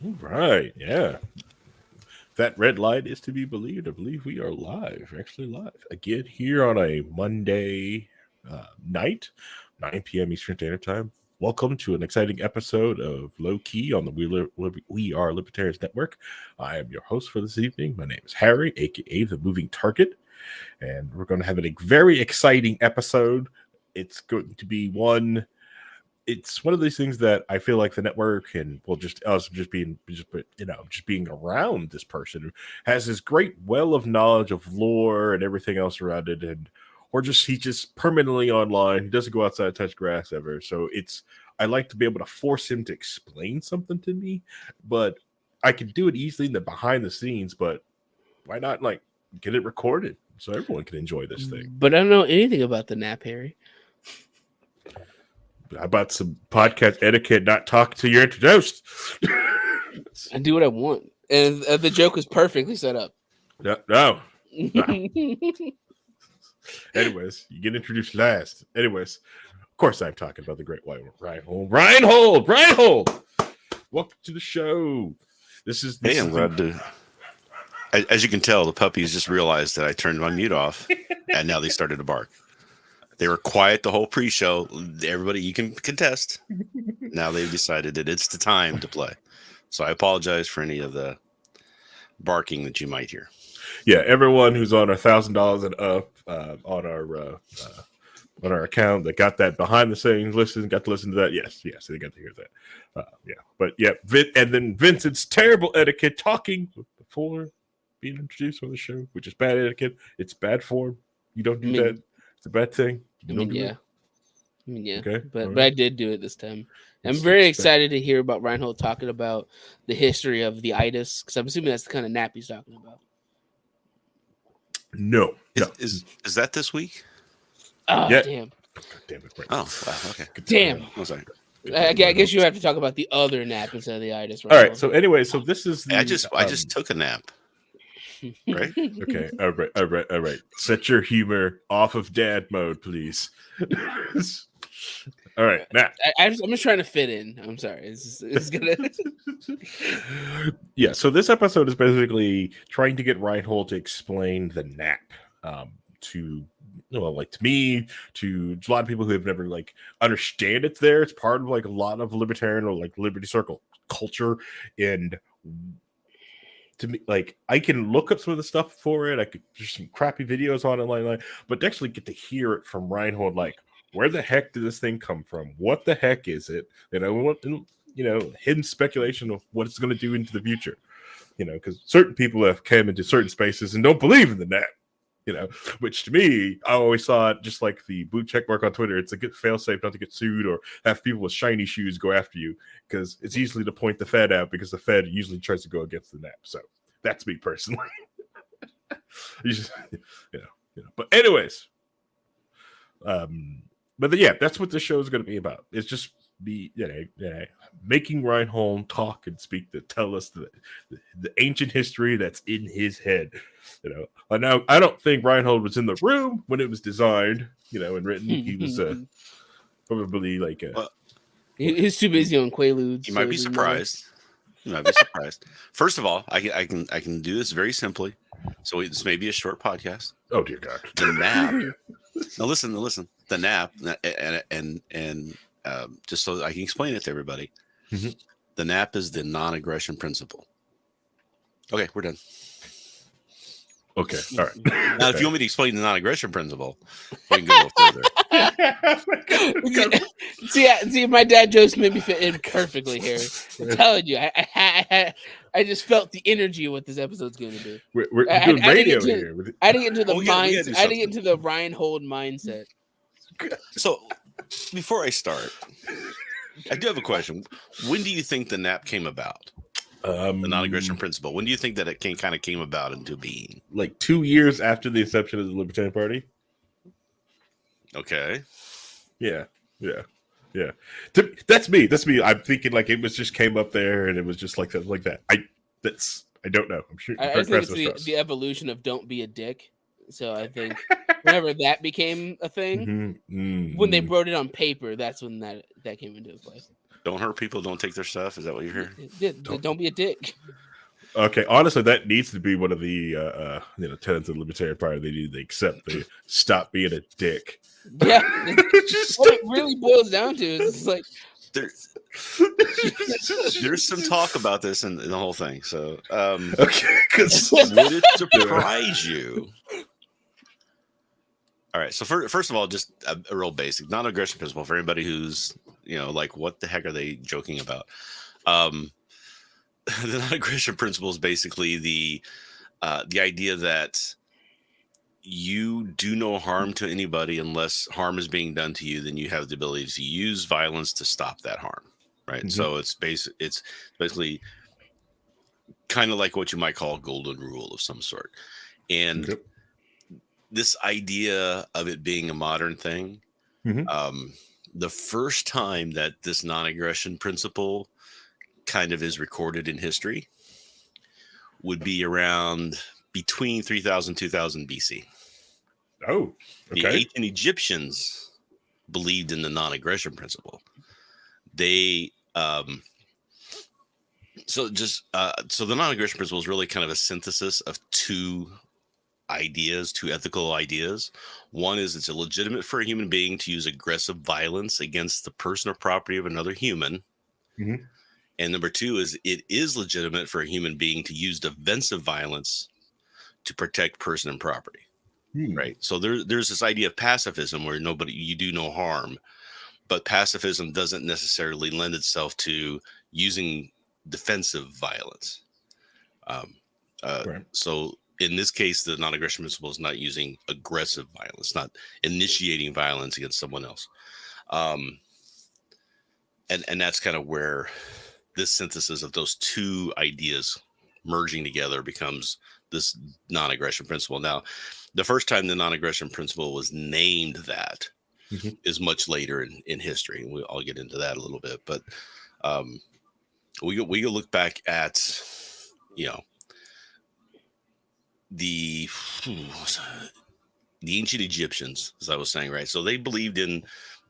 All right, yeah. That red light is to be believed. I believe we are live, actually live again here on a Monday night, 9 p.m. Eastern Standard Time. Welcome to an exciting episode of Low Key on the We Are Libertarians Network. I am your host for this evening. My name is Harry, aka the Moving Target, and we're going to have a very exciting episode. It's going to be one. It's one of these things that I feel like the network and well, just us just being around this person who has this great well of knowledge of lore and everything else around it, and or just he's just permanently online. He doesn't go outside, touch grass ever. So I like to be able to force him to explain something to me, but I can do it easily in the behind the scenes. But why not like get it recorded so everyone can enjoy this thing? But I don't know anything about the NAP, Harry. How about some podcast etiquette? Not talk till you're introduced. I do what I want, and the joke was perfectly set up. No. Anyways, you get introduced last. Anyways, of course, I'm talking about the great white Rhinehold. Rhinehold, welcome to the show. Hey, I'm glad to. As you can tell, the puppies just realized that I turned my mute off, and now they started to bark. They were quiet the whole pre-show. Everybody, you can contest. Now they've decided that it's the time to play. So I apologize for any of the barking that you might hear. Yeah, everyone who's on $1,000 and up on our account that got that behind the scenes got to listen to that. Yes, they got to hear that. But yeah, and then Vincent's terrible etiquette talking before being introduced on the show, which is bad etiquette. It's bad form. You don't do that. It's a bad thing. Yeah. Okay. But I did do it this time. I'm very excited to hear about Rhinehold talking about the history of the itis, because I'm assuming that's the kind of nap he's talking about. No. Is that this week? Oh, yeah. Damn. Damn it. Right. Oh, wow, okay. Damn. I'm sorry. I guess you have to talk about the other nap instead of the itis. All right. So anyway, this is I just took a nap. Right? Okay. All right. Set your humor off of dad mode, please. All right. Now, I'm just trying to fit in. I'm sorry. It's gonna. Yeah. So this episode is basically trying to get Rhinehold to explain the NAP to me, to a lot of people who have never understand it's there. It's part of a lot of libertarian or Liberty Circle culture, and to me, I can look up some of the stuff for it. There's some crappy videos on it, but to actually get to hear it from Rhinehold, where the heck did this thing come from? What the heck is it? Hidden speculation of what it's going to do into the future. Because certain people have come into certain spaces and don't believe in the NAP. Which to me, I always saw it just like the blue check mark on Twitter. It's a good fail-safe not to get sued or have people with shiny shoes go after you, because it's easily to point the Fed out, because the Fed usually tries to go against the NAP. So that's me personally. But anyways, that's what this show is going to be about. It's just making Rhinehold talk and speak, to tell us the ancient history that's in his head. Now I don't think Rhinehold was in the room when it was designed, and written. He was probably he's too busy on Quaaludes. You might be surprised. First of all, I can do this very simply. So this may be a short podcast. Oh dear God. The NAP. Now listen. The NAP, and just so I can explain it to everybody, the NAP is the non-aggression principle. Okay, we're done. Okay, all right. Now, if you want me to explain the non-aggression principle, we can go a little further. See, my dad jokes made me fit in perfectly here. I'm telling you, I just felt the energy of what this episode's going to be. We're doing radio here. I didn't get into the I didn't get into the Rhinehold mindset. So, before I start, I do have a question. When do you think the NAP came about? The non-aggression principle. When do you think that it kind of came about into being? 2 years after the inception of the Libertarian Party. Okay. Yeah. That's me. I'm thinking it was just came up there and it was just like that. I don't know. I'm sure. I think it's the evolution of "don't be a dick." So I think whenever that became a thing, when they wrote it on paper, that's when that came into play. Don't hurt people. Don't take their stuff. Is that what you're hearing? Don't be a dick. Okay, honestly, that needs to be one of the tenets of the libertarian party. They need to accept the stop being a dick. Yeah, what it really boils down to is like There's some talk about this in the whole thing. So, okay, because would it surprise you? All right. So first of all, just a real basic non-aggression principle for anybody who's like, what the heck are they joking about? The non-aggression principle is basically the idea that you do no harm to anybody unless harm is being done to you. Then you have the ability to use violence to stop that harm, right? Mm-hmm. So it's basically kind of like what you might call a golden rule of some sort. And this idea of it being a modern thing, the first time that this non-aggression principle kind of is recorded in history would be around between 3000 2000 BC. Oh, okay. The ancient Egyptians believed in the non-aggression principle. They so the non-aggression principle is really kind of a synthesis of two ethical ideas. One is it's illegitimate for a human being to use aggressive violence against the person or property of another human. Mm-hmm. And number two is it is legitimate for a human being to use defensive violence to protect person and property. Right. So there's this idea of pacifism where you do no harm, but pacifism doesn't necessarily lend itself to using defensive violence. So in this case, the non-aggression principle is not using aggressive violence, not initiating violence against someone else. And that's kind of where this synthesis of those two ideas merging together becomes this non-aggression principle. Now, the first time the non-aggression principle was named that is much later in history. And I'll get into that a little bit, but we can look back at, the ancient Egyptians, as I was saying, right? So they believed in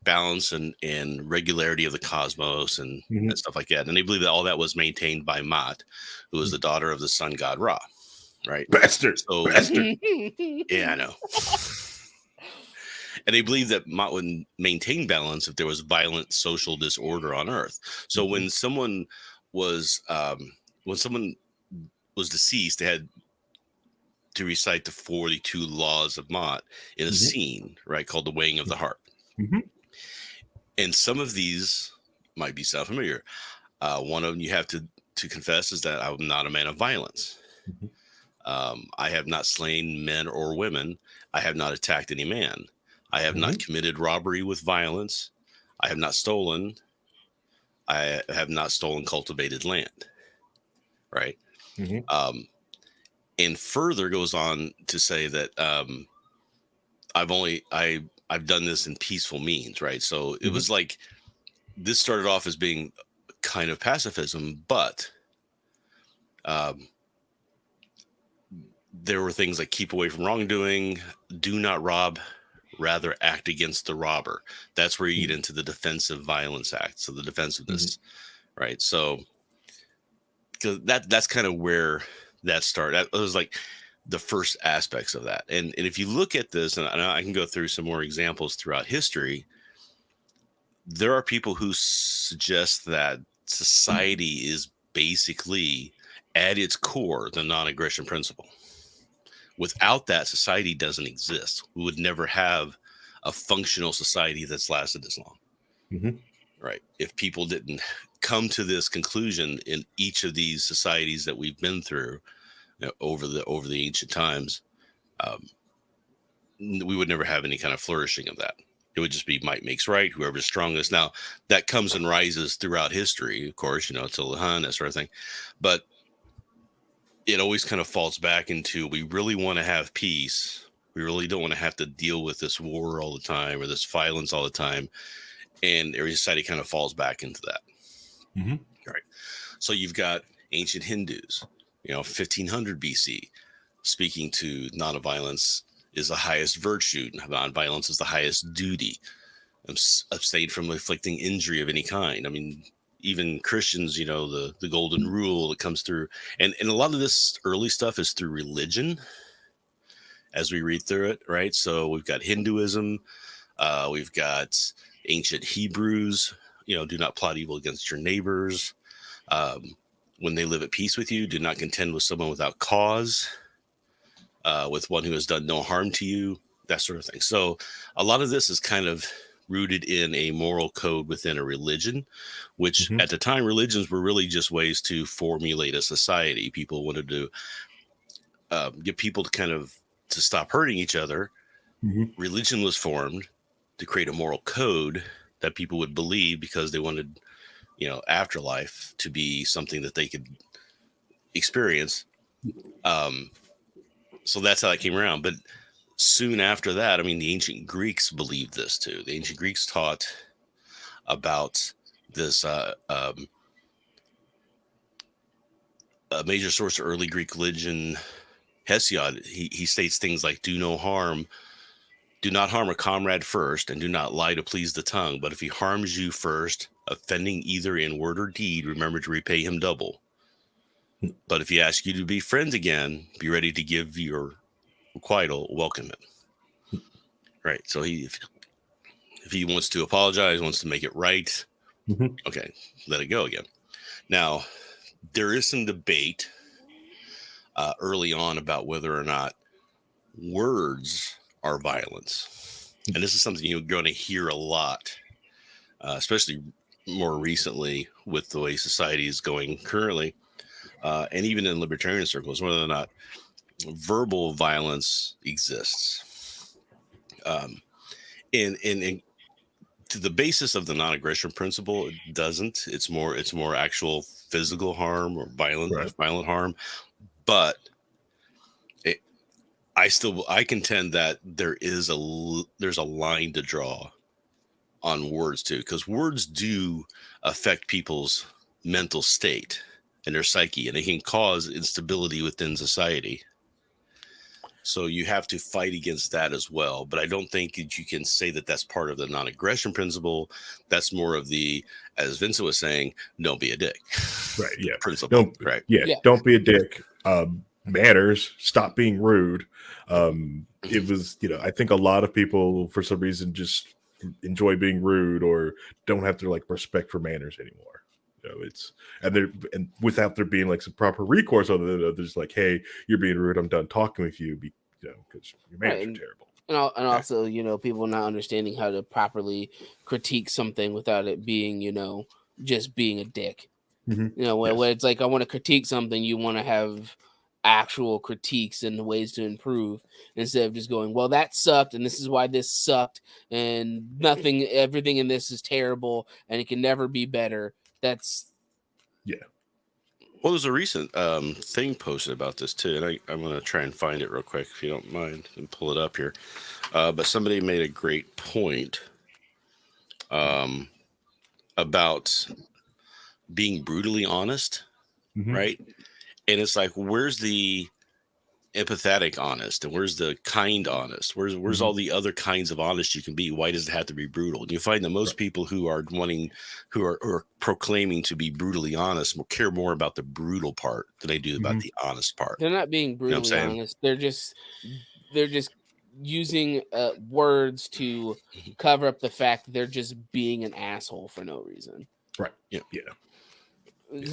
balance and regularity of the cosmos and stuff like that. And they believed that all that was maintained by Ma'at, who was the daughter of the sun god Ra, right? Bastard. So, Bastard. Yeah, I know. And they believed that Ma'at would maintain balance if there was violent social disorder on Earth. So when someone was deceased, they had to recite the 42 laws of Ma'at in a scene, right, called the weighing of the heart. And some of these might be self-familiar. One of them you have to confess is that I'm not a man of violence. I have not slain men or women. I have not attacked any man. I have not committed robbery with violence. I have not stolen. I have not stolen cultivated land. Right. And further goes on to say that I've done this in peaceful means, right? So it was like this started off as being kind of pacifism, but there were things like keep away from wrongdoing, do not rob, rather act against the robber. That's where you get into the Defensive Violence Act. So the defensiveness, right? So because that's kind of where that started. That was like the first aspects of that. And if you look at this, and I can go through some more examples throughout history, there are people who suggest that society is basically at its core the non-aggression principle. Without that, society doesn't exist. We would never have a functional society that's lasted this long. Right? If people didn't come to this conclusion in each of these societies that we've been through over the ancient times, we would never have any kind of flourishing of that. It would just be might makes right, whoever's strongest. Now that comes and rises throughout history, of course, till the Hun, that sort of thing. But it always kind of falls back into, we really want to have peace. We really don't want to have to deal with this war all the time or this violence all the time. And every society kind of falls back into that. All right. So you've got ancient Hindus, 1500 BC, speaking to non-violence is the highest virtue. Non-violence is the highest duty. Abstain from inflicting injury of any kind. I mean, even Christians, the golden rule that comes through, and a lot of this early stuff is through religion as we read through it, right? So we've got Hinduism, we've got ancient Hebrews, do not plot evil against your neighbors. When they live at peace with you, do not contend with someone without cause, with one who has done no harm to you, that sort of thing. So a lot of this is kind of rooted in a moral code within a religion, which at the time, religions were really just ways to formulate a society. People wanted to get people to stop hurting each other. Religion was formed to create a moral code that people would believe because they wanted, afterlife to be something that they could experience. So that's how it came around. But soon after that, the ancient Greeks believed this too. The ancient Greeks taught about this. A major source of early Greek religion, Hesiod, he states things like, do not harm a comrade first, and do not lie to please the tongue. But if he harms you first, offending either in word or deed, remember to repay him double. But if he asks you to be friends again, be ready to give your requital, welcome him. Right. So if he wants to apologize, wants to make it right, okay, let it go again. Now, there is some debate early on about whether or not words are violence. And this is something you're going to hear a lot, especially more recently with the way society is going currently, and even in libertarian circles, whether or not verbal violence exists. And to the basis of the non-aggression principle, it doesn't. It's more actual physical harm or violent harm. But I contend that there's a line to draw on words too, because words do affect people's mental state and their psyche, and they can cause instability within society. So you have to fight against that as well. But I don't think that you can say that that's part of the non-aggression principle. That's more of the, as Vincent was saying, don't be a dick. Right. Yeah. Principle. Don't be a dick. Manners. Stop being rude. It was, I think a lot of people for some reason just enjoy being rude or don't have to respect for manners anymore. And without there being some proper recourse on it, there's hey, you're being rude. I'm done talking with you. Because your manners are terrible. And also, people not understanding how to properly critique something without it being, just being a dick. When it's I want to critique something, you want to have actual critiques and ways to improve instead of just going, well, that sucked and this is why this sucked and everything in this is terrible and it can never be better. Well, there's a recent thing posted about this too, and I'm going to try and find it real quick if you don't mind and pull it up here. But somebody made a great point about being brutally honest, right? And it's where's the empathetic honest and where's the kind honest? Where's all the other kinds of honest you can be? Why does it have to be brutal? And you find that most people who are proclaiming to be brutally honest will care more about the brutal part than they do about the honest part. They're not being brutally honest. They're just using words to cover up the fact that they're just being an asshole for no reason. Right. Yeah.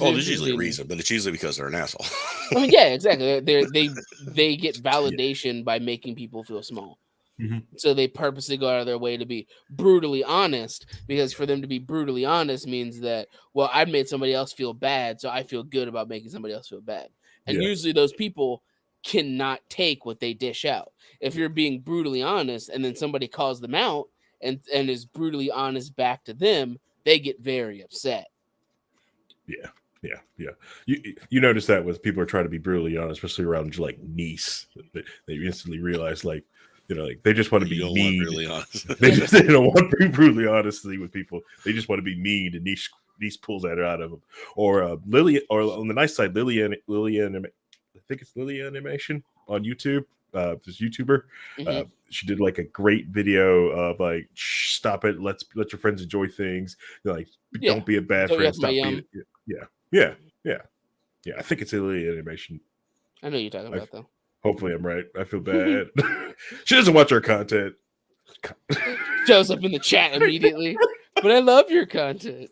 Oh, there's usually a reason, but it's usually because they're an asshole. Yeah, exactly. They get validation by making people feel small. So they purposely go out of their way to be brutally honest, because for them to be brutally honest means that, well, I made somebody else feel bad, so I feel good about making somebody else feel bad. And usually those people cannot take what they dish out. If you're being brutally honest and then somebody calls them out and is brutally honest back to them, they get very upset. Yeah. You notice that with people are trying to be brutally honest, especially around niece, they instantly realize they just want to be mean. Really honest. They don't want to be brutally honestly with people. They just want to be mean, and niece pulls that out of them. Or Lily, or on the nice side, Lily, I think it's Lily Animation on YouTube. this YouTuber. Mhm. She did like a great video of like, "Shh, stop it, let your friends enjoy things. Like, Yeah. don't be a bad Don't friend. yuck my Stop being." yum. Yeah. I think it's Italy animation. I know you're talking I, about though. hopefully, I'm right. I feel bad. She doesn't watch our content. Shows up in the chat immediately. But I love your content.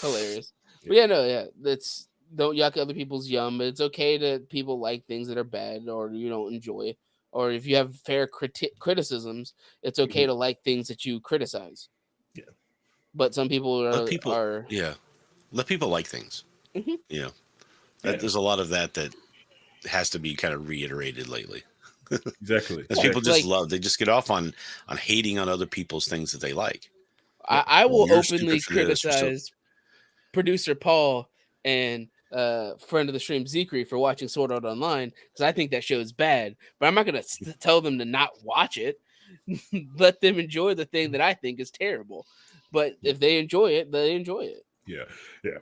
Hilarious. But yeah, that's don't yuck other people's yum. It's okay to people like things that are bad or you don't enjoy. Or if you have fair criticisms, it's okay to like things that you criticize. Yeah. But some people Let people, are let people like things. Mhm. You know, there's a lot of that has to be kind of reiterated lately. Exactly. Because people just like they just get off on hating on other people's things that they like. I will You're stupid openly for this. You're so criticize producer Paul and friend of the stream Zekri for watching Sword Art Online because I think that show is bad. But I'm not gonna tell them to not watch it. Let them enjoy the thing that I think is terrible. But if they enjoy it, they enjoy it. Yeah.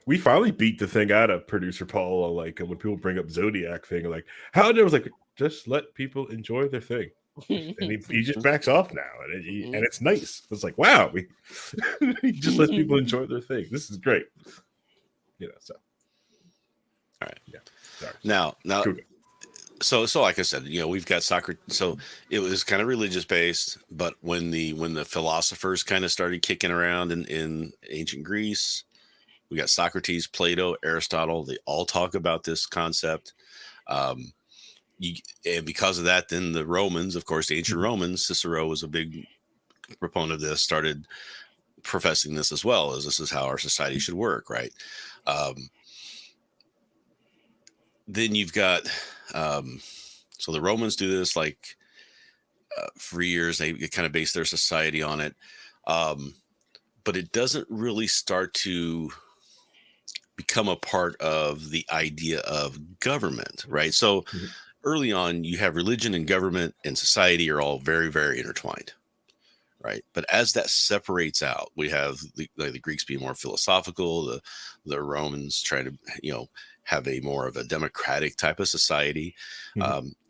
We finally beat the thing out of producer Paul. Like when people bring up Zodiac thing, like how it was like, just let people enjoy their thing. And he just backs off now, and it's nice. It's like, wow, he just lets people enjoy their thing. This is great. So all right. Yeah. Sorry. Now, Cool. so like I said, we've got soccer. So it was kind of religious based, but when the philosophers kind of started kicking around in ancient Greece, we got Socrates, Plato, Aristotle. They all talk about this concept. And because of that, then the Romans, of course, the ancient Romans, Cicero was a big proponent of this, started professing this as well, as this is how our society should work, right? Then you've got, so the Romans do this like for years. They kind of base their society on it. But it doesn't really start to become a part of the idea of government, right? So early on, you have religion and government and society are all very, very intertwined, right? But as that separates out, we have the Greeks being more philosophical, the Romans trying to, have a more of a democratic type of society.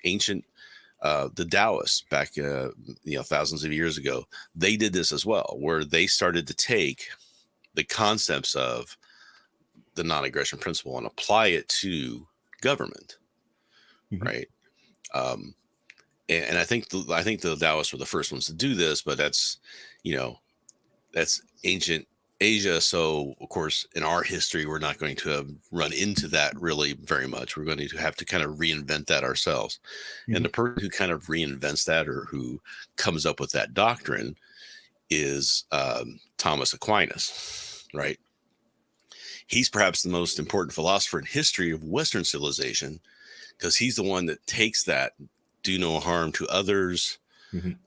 Ancient, the Taoists back, thousands of years ago, they did this as well, where they started to take the concepts of the non-aggression principle and apply it to government, right? And I think the Taoists were the first ones to do this, but that's ancient Asia. So of course, in our history, we're not going to have run into that really very much. We're going to have to kind of reinvent that ourselves. And the person who kind of reinvents that or who comes up with that doctrine is Thomas Aquinas, right? He's perhaps the most important philosopher in history of Western civilization because he's the one that takes that do no harm to others and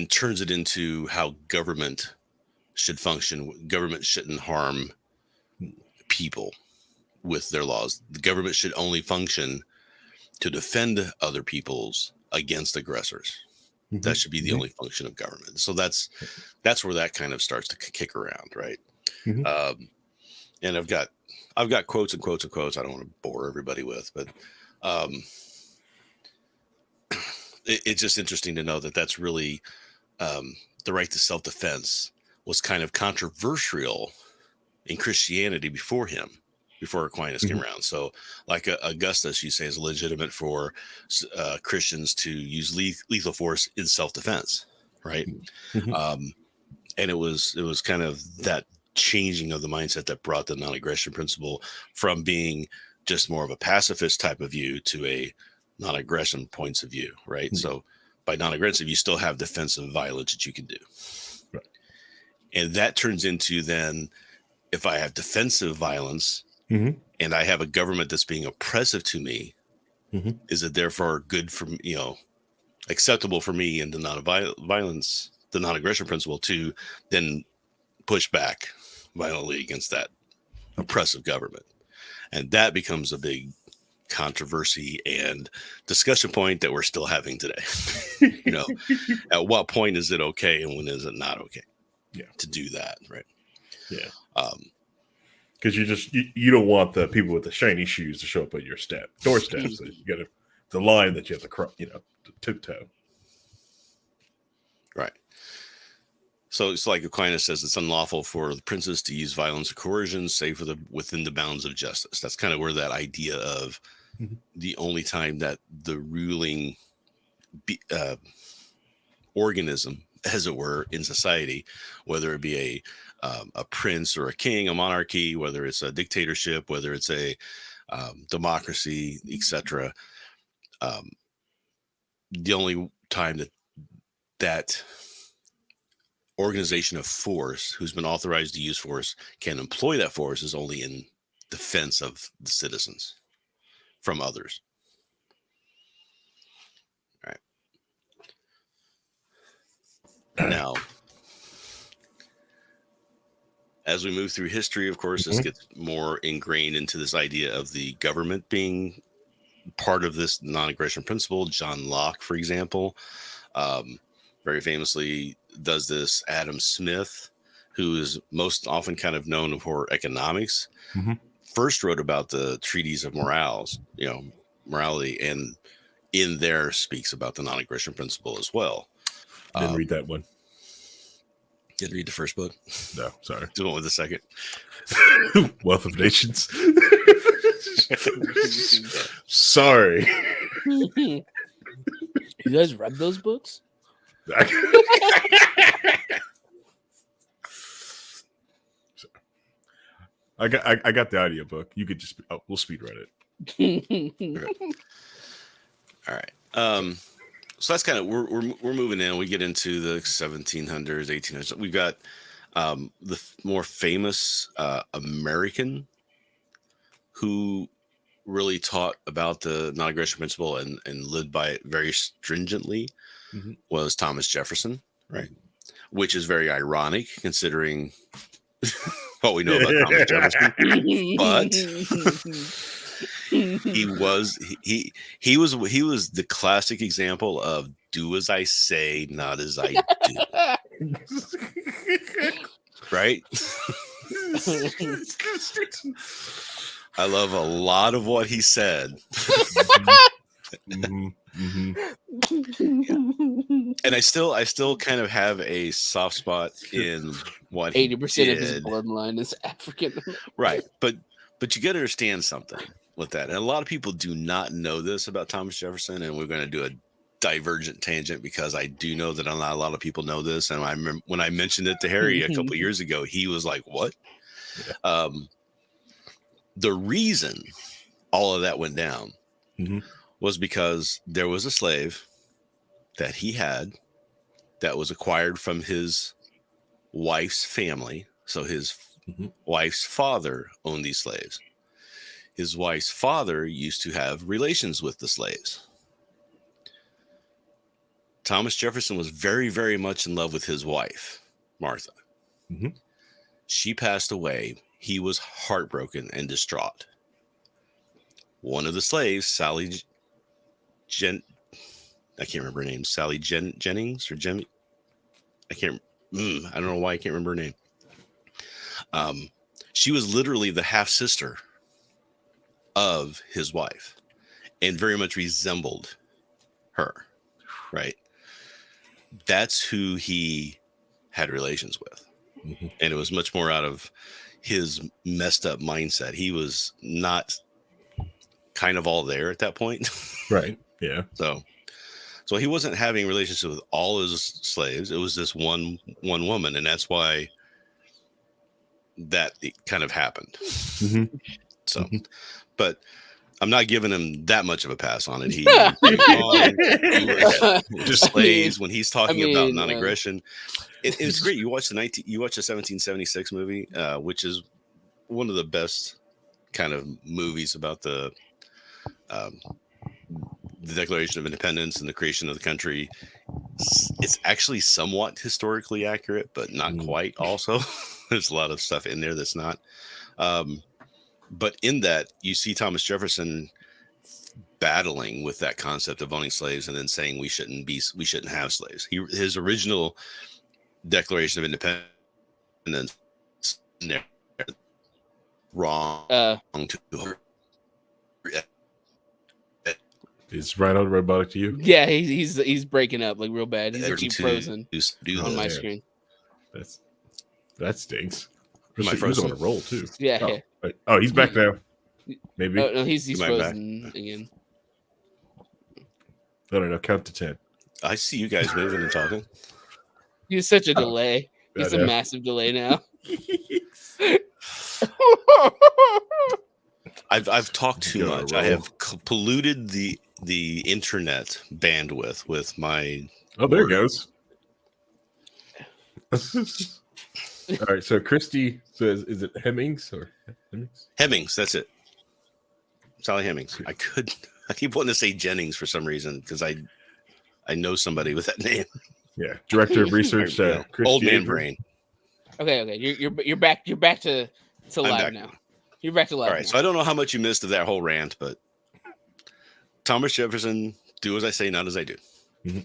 turns it into how government should function. Government shouldn't harm people with their laws. The government should only function to defend other peoples against aggressors. That should be the only function of government. So that's where that kind of starts to kick around, right? And I've got quotes and quotes and quotes I don't want to bore everybody with, but it's just interesting to know that that's really the right to self-defense was kind of controversial in Christianity before Aquinas came around. So like Augustus, you say, is legitimate for Christians to use lethal force in self-defense, right? And it was kind of that changing of the mindset that brought the non-aggression principle from being just more of a pacifist type of view to a non-aggression points of view, right? So by non-aggressive, you still have defensive violence that you can do. Right. And that turns into then, if I have defensive violence and I have a government that's being oppressive to me, is it therefore good for, acceptable for me in the non-violence, the non-aggression principle to then push back violently against that oppressive government? And that becomes a big controversy and discussion point that we're still having today. At what point is it okay and when is it not okay to do that, right? because you don't want the people with the shiny shoes to show up at your doorstep. So you got the line that you have to cross, to tiptoe. Right. So it's like Aquinas says, it's unlawful for the princes to use violence or coercion, save for within the bounds of justice. That's kind of where that idea of the only time that the ruling organism, as it were, in society, whether it be a prince or a king, a monarchy, whether it's a dictatorship, whether it's a democracy, etc. The only time that organization of force who's been authorized to use force can employ that force is only in defense of the citizens from others. All right. Now, as we move through history, of course, this gets more ingrained into this idea of the government being part of this non-aggression principle. John Locke, for example, very famously does this. Adam Smith, who is most often kind of known for economics, first wrote about the treatise of morality, and in there speaks about the non-aggression principle as well. Didn't read that one. Didn't read the first book? No, sorry. The one with the second. Wealth of Nations. Sorry. You guys read those books? I got the audiobook. You could just we'll speed read it. All right. So that's kind of we're moving in. We get into the 1700s, 1800s. We've got the more famous American who really taught about the non-aggression principle and lived by it very stringently was Thomas Jefferson, right? Which is very ironic considering what we know about Thomas Jefferson. But he was the classic example of do as I say, not as I do. Right? I love a lot of what he said. And I still kind of have a soft spot in what 80% of his bloodline is African. Right. But you got to understand something with that. And a lot of people do not know this about Thomas Jefferson, and we're going to do a divergent tangent because I do know that not a lot of people know this. And I remember when I mentioned it to Harry a couple of years ago, he was like, what? Yeah. The reason all of that went down was because there was a slave that he had that was acquired from his wife's family. So his wife's father owned these slaves. His wife's father used to have relations with the slaves. Thomas Jefferson was very, very much in love with his wife, Martha. She passed away. He was heartbroken and distraught. One of the slaves, Sally I can't remember her name. Sally Jennings or Jemmy. I don't know why I can't remember her name. She was literally the half sister of his wife and very much resembled her. Right. That's who he had relations with. And it was much more out of his messed up mindset. He was not kind of all there at that point. Right. Yeah. So he wasn't having relationships with all his slaves. It was this one woman, and that's why that kind of happened. So, but I'm not giving him that much of a pass on it. He was just slaves when he's talking about non-aggression. It's great. You watch the 1776 movie, which is one of the best kind of movies about the Declaration of Independence and the creation of the country. It's actually somewhat historically accurate, but not quite. Also, there's a lot of stuff in there that's not. But in that, you see Thomas Jefferson battling with that concept of owning slaves and then saying we shouldn't have slaves. His original Declaration of Independence wrong Uh, to her. Is Rhinehold robotic to you? yeah, he's breaking up like real bad. He's actually To frozen do on my this. screen. That stinks. Am I He was on frozen? a roll too. Yeah, Oh, yeah. wait. Oh, he's back now. Maybe. Oh no, he's Am I back? frozen again. I don't know. Count to 10. I see you guys moving and talking. He's such a delay. He's I a know. massive delay now. I've talked too Go, much. roll. I have polluted the internet bandwidth with my. Oh, there it word. goes. All right. So Christy says, "Is it Hemmings or Hemmings?" Hemmings, that's it. Sally Hemmings. I keep wanting to say Jennings for some reason because I know somebody with that name. Yeah. Director of Research. You know, Chris old man Gabriel. brain. Okay. You're back. You're back to live back now. You're back to live. All right. now. So I don't know how much you missed of that whole rant, but Thomas Jefferson, do as I say, not as I do. Mm-hmm.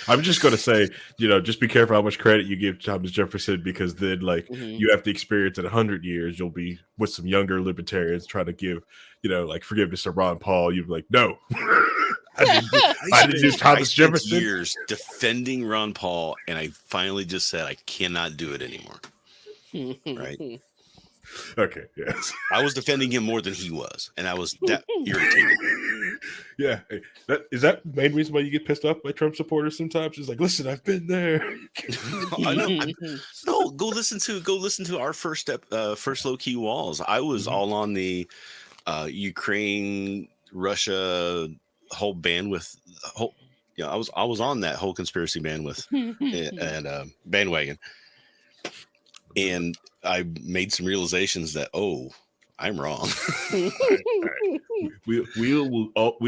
I'm just going to say, just be careful how much credit you give Thomas Jefferson, because then, you have to experience in 100 years, you'll be with some younger libertarians trying to give, forgiveness to Ron Paul. You'd be like, no, I didn't do Thomas Jefferson. Years defending Ron Paul, and I finally just said I cannot do it anymore. Right? Okay. Yes. I was defending him more than he was, and I was that irritated. Yeah. Hey, is that the main reason why you get pissed off by Trump supporters sometimes? It's like, listen, I've been there. I know. No, go listen to our first low key walls. I was all on the Ukraine, Russia whole bandwidth. I was on that whole conspiracy bandwidth and bandwagon, and I made some realizations that I'm wrong. We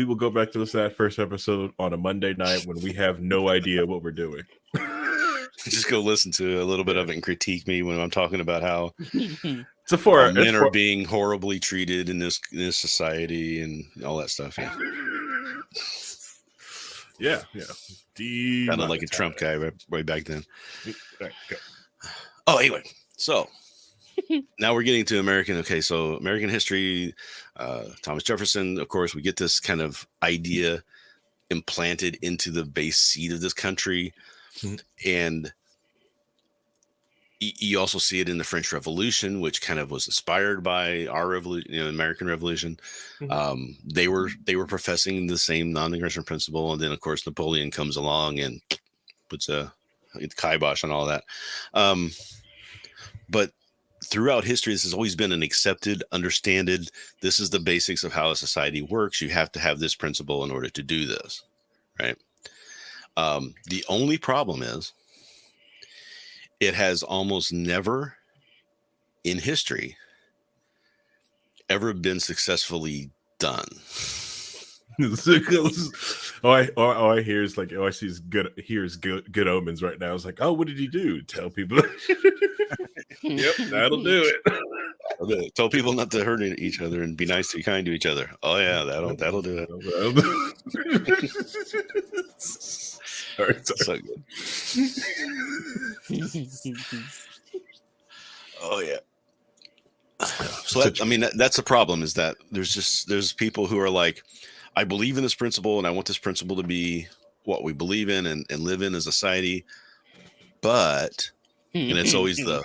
will go back to that first episode on a Monday night when we have no idea what we're doing. Just go listen to a little bit of it and critique me when I'm talking about how men are being horribly treated in this society and all that stuff. Yeah. Kind of like a Trump guy way back then. Right, go. Oh, anyway, so now we're getting to American. Okay, so American history, Thomas Jefferson. Of course, we get this kind of idea implanted into the base seed of this country, and you also see it in the French Revolution, which kind of was inspired by our revolution, American Revolution. They were professing the same non-aggression principle, and then of course Napoleon comes along and puts a kibosh on all that. But throughout history, this has always been an accepted, understood. This is the basics of how a society works. You have to have this principle in order to do this, right? The only problem is it has almost never in history ever been successfully done. All I hear is I see is good omens right now. It's like, oh, what did he do? Tell people. Yep, that'll do it. Tell people not to hurt each other and be nice and kind to each other. Oh yeah, that'll do it. All right, so good. Oh yeah. So that's the problem, is that there's people who are like, I believe in this principle and I want this principle to be what we believe in and live in as a society, but and it's always the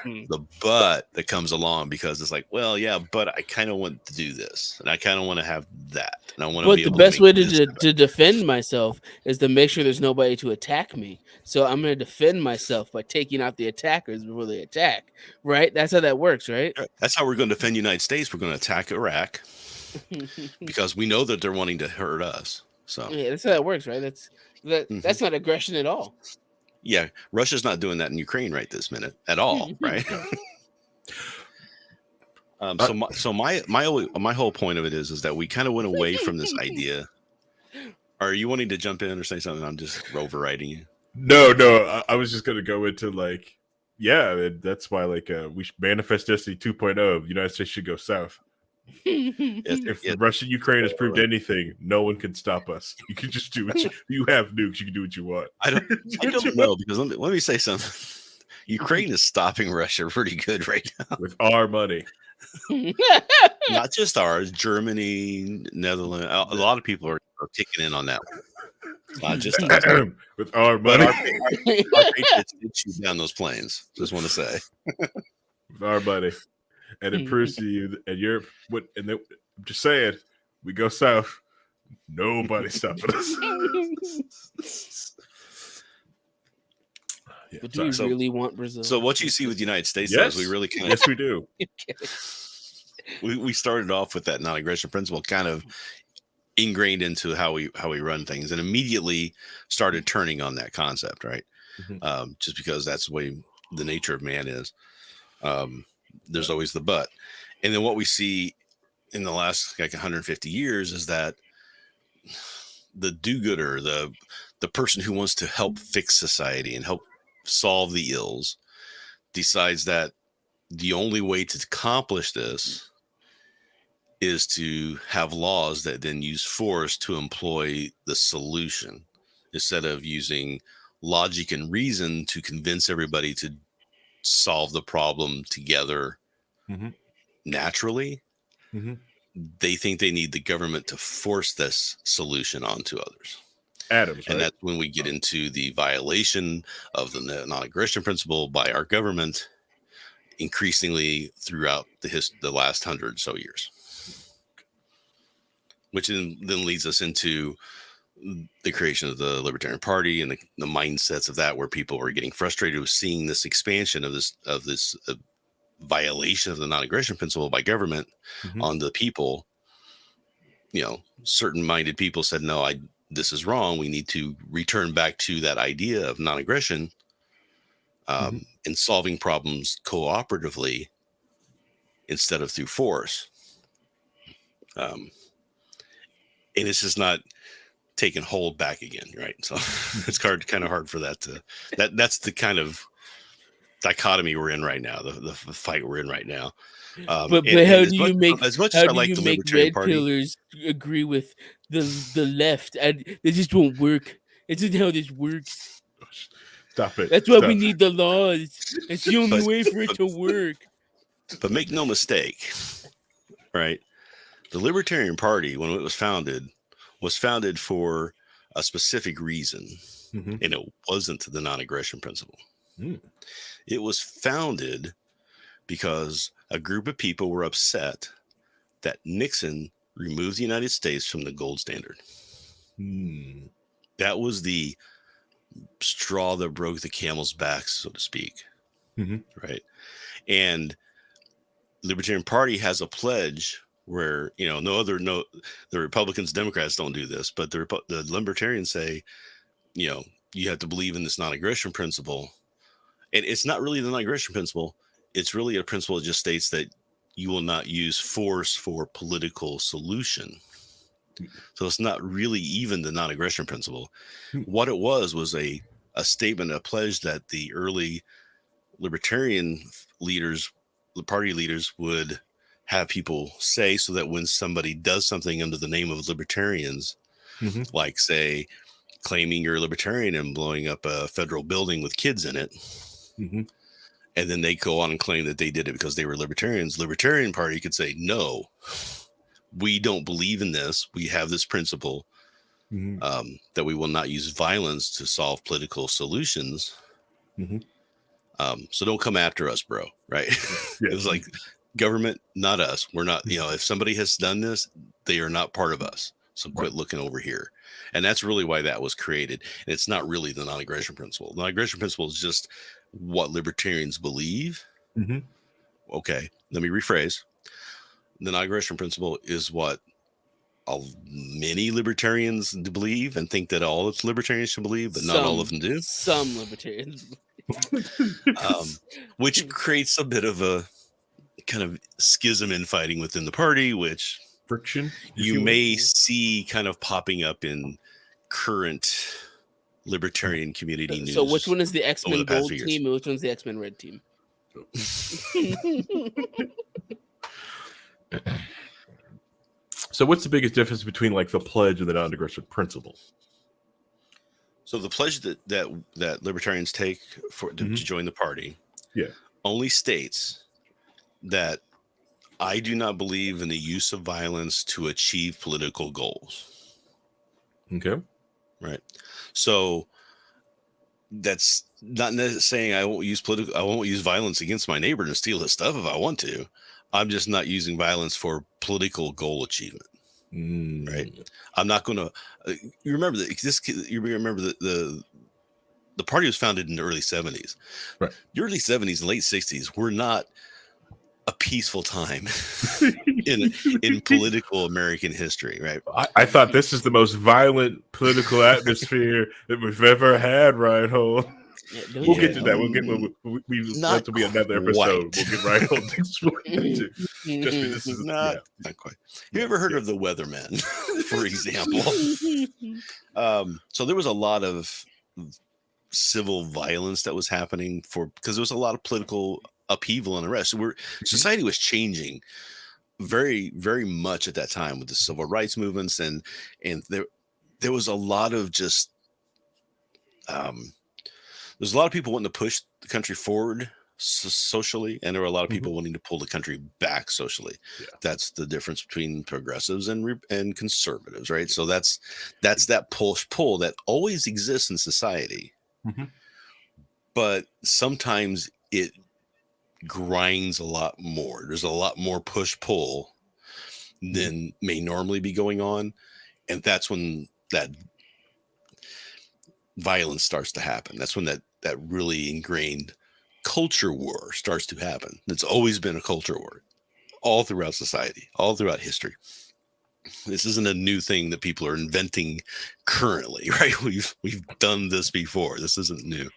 but that comes along, because it's like, well, yeah, but I kind of want to do this and I kind of want to have that, and I want to. But the best way to defend myself is to make sure there's nobody to attack me. So I'm going to defend myself by taking out the attackers before they attack. Right? That's how that works, right? That's how we're going to defend the United States. We're going to attack Iraq because we know that they're wanting to hurt us. So yeah, that's how that works, right? That's not aggression at all. Yeah, Russia's not doing that in Ukraine right this minute at all, right? So my whole point of it is that we kind of went away from this idea. Are you wanting to jump in or say something? I'm just overriding you. No, I was just gonna go into that's why we manifest destiny 2.0. The United States should go south. If Russia Ukraine has proved anything, no one can stop us. You can just do what you have nukes. You can do what you want. I don't know, because let me say something. Ukraine is stopping Russia pretty good right now with our money. Not just ours, Germany, Netherlands. A lot of people are kicking in on that one. Not just us. With our But money. our patriots did shoot down those planes. Just want to say. With our money. And it proves to you and Europe. I'm just saying, we go south. Nobody's stopping us. Yeah, But do we really want Brazil? So what you see with the United States, though, is we really kind of yes, we do. we started off with that non-aggression principle kind of ingrained into how we run things, and immediately started turning on that concept, right? Mm-hmm. Just because that's the way the nature of man is. There's always the but. And then what we see in the last like 150 years is that the do-gooder, the person who wants to help fix society and help solve the ills, decides that the only way to accomplish this is to have laws that then use force to employ the solution instead of using logic and reason to convince everybody to solve the problem together naturally. They think they need the government to force this solution onto others. Adams, and right? That's when we get into the violation of the non-aggression principle by our government increasingly throughout the last 100 or so years, which then leads us into the creation of the Libertarian Party and the mindsets of that, where people were getting frustrated with seeing this expansion of this violation of the non-aggression principle by government on the people. Certain minded people said, no, this is wrong. We need to return back to that idea of non-aggression and solving problems cooperatively instead of through force. And it's just not taking hold back again, right? So it's kind of hard for that's the kind of dichotomy we're in right now, the fight we're in right now. But how do you make Libertarian red Party, pillars agree with the left? And they just won't work. It's just how this works. Stop it. That's why we need the laws. It's the only way for it to work. But make no mistake, right? The Libertarian Party, when it was founded for a specific reason, and it wasn't the non-aggression principle. It was founded because a group of people were upset that Nixon removed the United States from the gold standard. That was the straw that broke the camel's back, so to speak. Right? And Libertarian Party has a pledge where, the Republicans, Democrats don't do this, but the Libertarians say, you have to believe in this non-aggression principle. And it's not really the non-aggression principle. It's really a principle that just states that you will not use force for political solution. So it's not really even the non-aggression principle. What it was a statement, a pledge that the early libertarian leaders, the party leaders, would have people say, so that when somebody does something under the name of libertarians, like say claiming you're a libertarian and blowing up a federal building with kids in it, and then they go on and claim that they did it because they were libertarians, Libertarian Party could say, no, we don't believe in this. We have this principle that we will not use violence to solve political solutions. So don't come after us, bro. Right? It was like, government, not us. We're not, if somebody has done this, they are not part of us. So quit looking over here. And that's really why that was created. And it's not really the non-aggression principle. The non-aggression principle is just what libertarians believe. Okay, let me rephrase. The non-aggression principle is what many libertarians believe and think that all of libertarians should believe, but not all of them do. Some libertarians. Which creates a bit of a kind of schism in fighting within the party, which friction you may see kind of popping up in current libertarian community news. So which one is the X-Men gold team and which one's the X-Men red team? So what's the biggest difference between like the pledge and the non-aggression principle? So the pledge that libertarians take to join the party only states that I do not believe in the use of violence to achieve political goals. Okay. Right. So that's not saying I won't use violence against my neighbor and steal his stuff if I want to. I'm just not using violence for political goal achievement. Right. I'm not going to. You remember that you remember the party was founded in the early 70s. Right. The early 70s and late 60s were not a peaceful time in political American history, right? I thought this is the most violent political atmosphere that we've ever had, Rhinehold. Yeah, We'll get to that. That will be another episode. We'll get Rhinehold to explain that too. Just this is not quite. You ever heard of the Weathermen, for example? So there was a lot of civil violence that was happening because there was a lot of political upheaval and unrest. Society was changing very, very much at that time with the civil rights movements, and there was a lot of just there's a lot of people wanting to push the country forward socially, and there were a lot of people wanting to pull the country back socially. Yeah. That's the difference between progressives and conservatives, right? So that's that push-pull that always exists in society. But sometimes it grinds a lot more. There's a lot more push-pull than may normally be going on, and that's when that violence starts to happen. That's when that really ingrained culture war starts to happen. It's always been a culture war all throughout society, all throughout history. This isn't a new thing that people are inventing currently, right? We've done this before. This isn't new.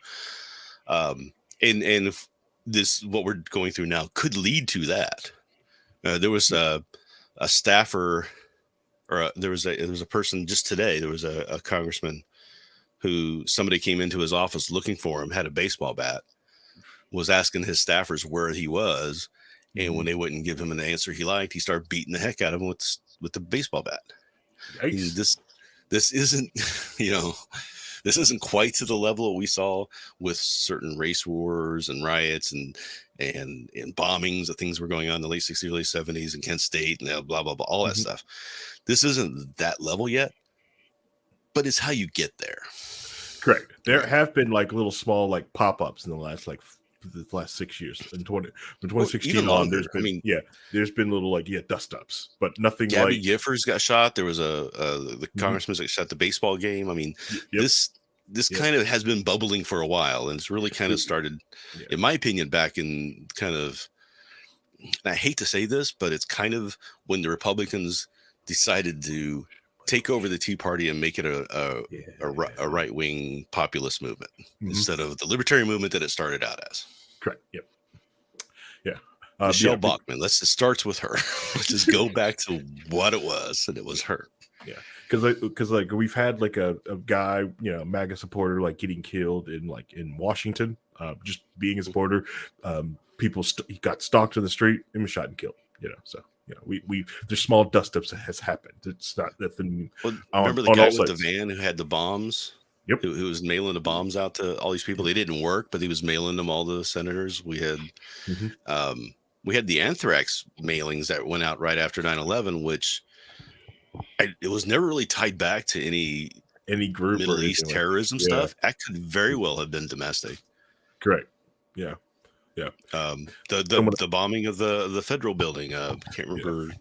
And if this, what we're going through now, could lead to that. There was a staffer, or there was a person just today. There was a congressman who somebody came into his office looking for him, had a baseball bat, was asking his staffers where he was, and when they wouldn't give him an answer he liked, he started beating the heck out of him with the baseball bat. This isn't, this isn't quite to the level we saw with certain race wars and riots and bombings of things were going on in the late 60s, early 70s in Kent State and blah, blah, blah, all that stuff. This isn't that level yet, but it's how you get there. Correct. There have been like little small like pop-ups in the last 6 years. From 2016 on, there's been there's been little dust ups, but nothing. Gabby Giffords got shot. There was the congressman that shot the baseball game. I mean, this kind of has been bubbling for a while, and it's really kind of started, in my opinion, back in kind of. And I hate to say this, but it's kind of when the Republicans decided to take over the Tea Party and make it a right-wing populist movement instead of the libertarian movement that it started out as. Correct. Yep. Yeah. Michelle Bachmann. It starts with her. Let's just go back to what it was, and it was her. Yeah. Because we've had a guy, MAGA supporter getting killed in Washington, just being a supporter. People he got stalked in the street and was shot and killed. So. There's small dust ups that has happened. It's not that thing. Remember the guy with the van who had the bombs? Yep. Who was mailing the bombs out to all these people? They didn't work, but he was mailing them all the senators. We had the anthrax mailings that went out right after 9/11, which it was never really tied back to any group Middle East terrorism stuff. That could very well have been domestic. Correct. Yeah. Yeah. The bombing of the federal building. I can't remember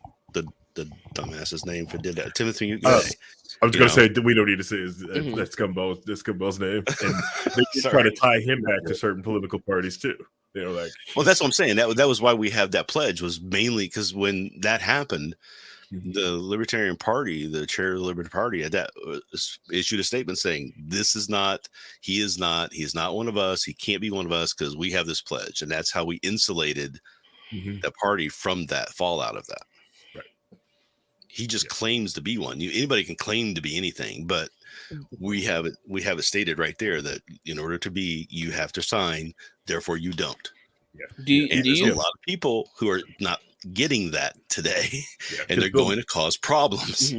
the dumbass's name for did that. Timothy. I was going to say we don't need to say that's Scumball's name, and they just try to tie him back to certain political parties too. Well, that's what I'm saying. That was why we have that pledge, was mainly because when that happened, the Libertarian Party, the chair of the Libertarian Party, issued a statement saying, "This is not. He is not one of us. He can't be one of us because we have this pledge," and that's how we insulated the party from that fallout of that. Right. He just claims to be one. Anybody can claim to be anything, but we have it stated right there that in order to be, you have to sign. Therefore, you don't. Yeah. There's a lot of people who are not getting that today, and they're going to cause problems.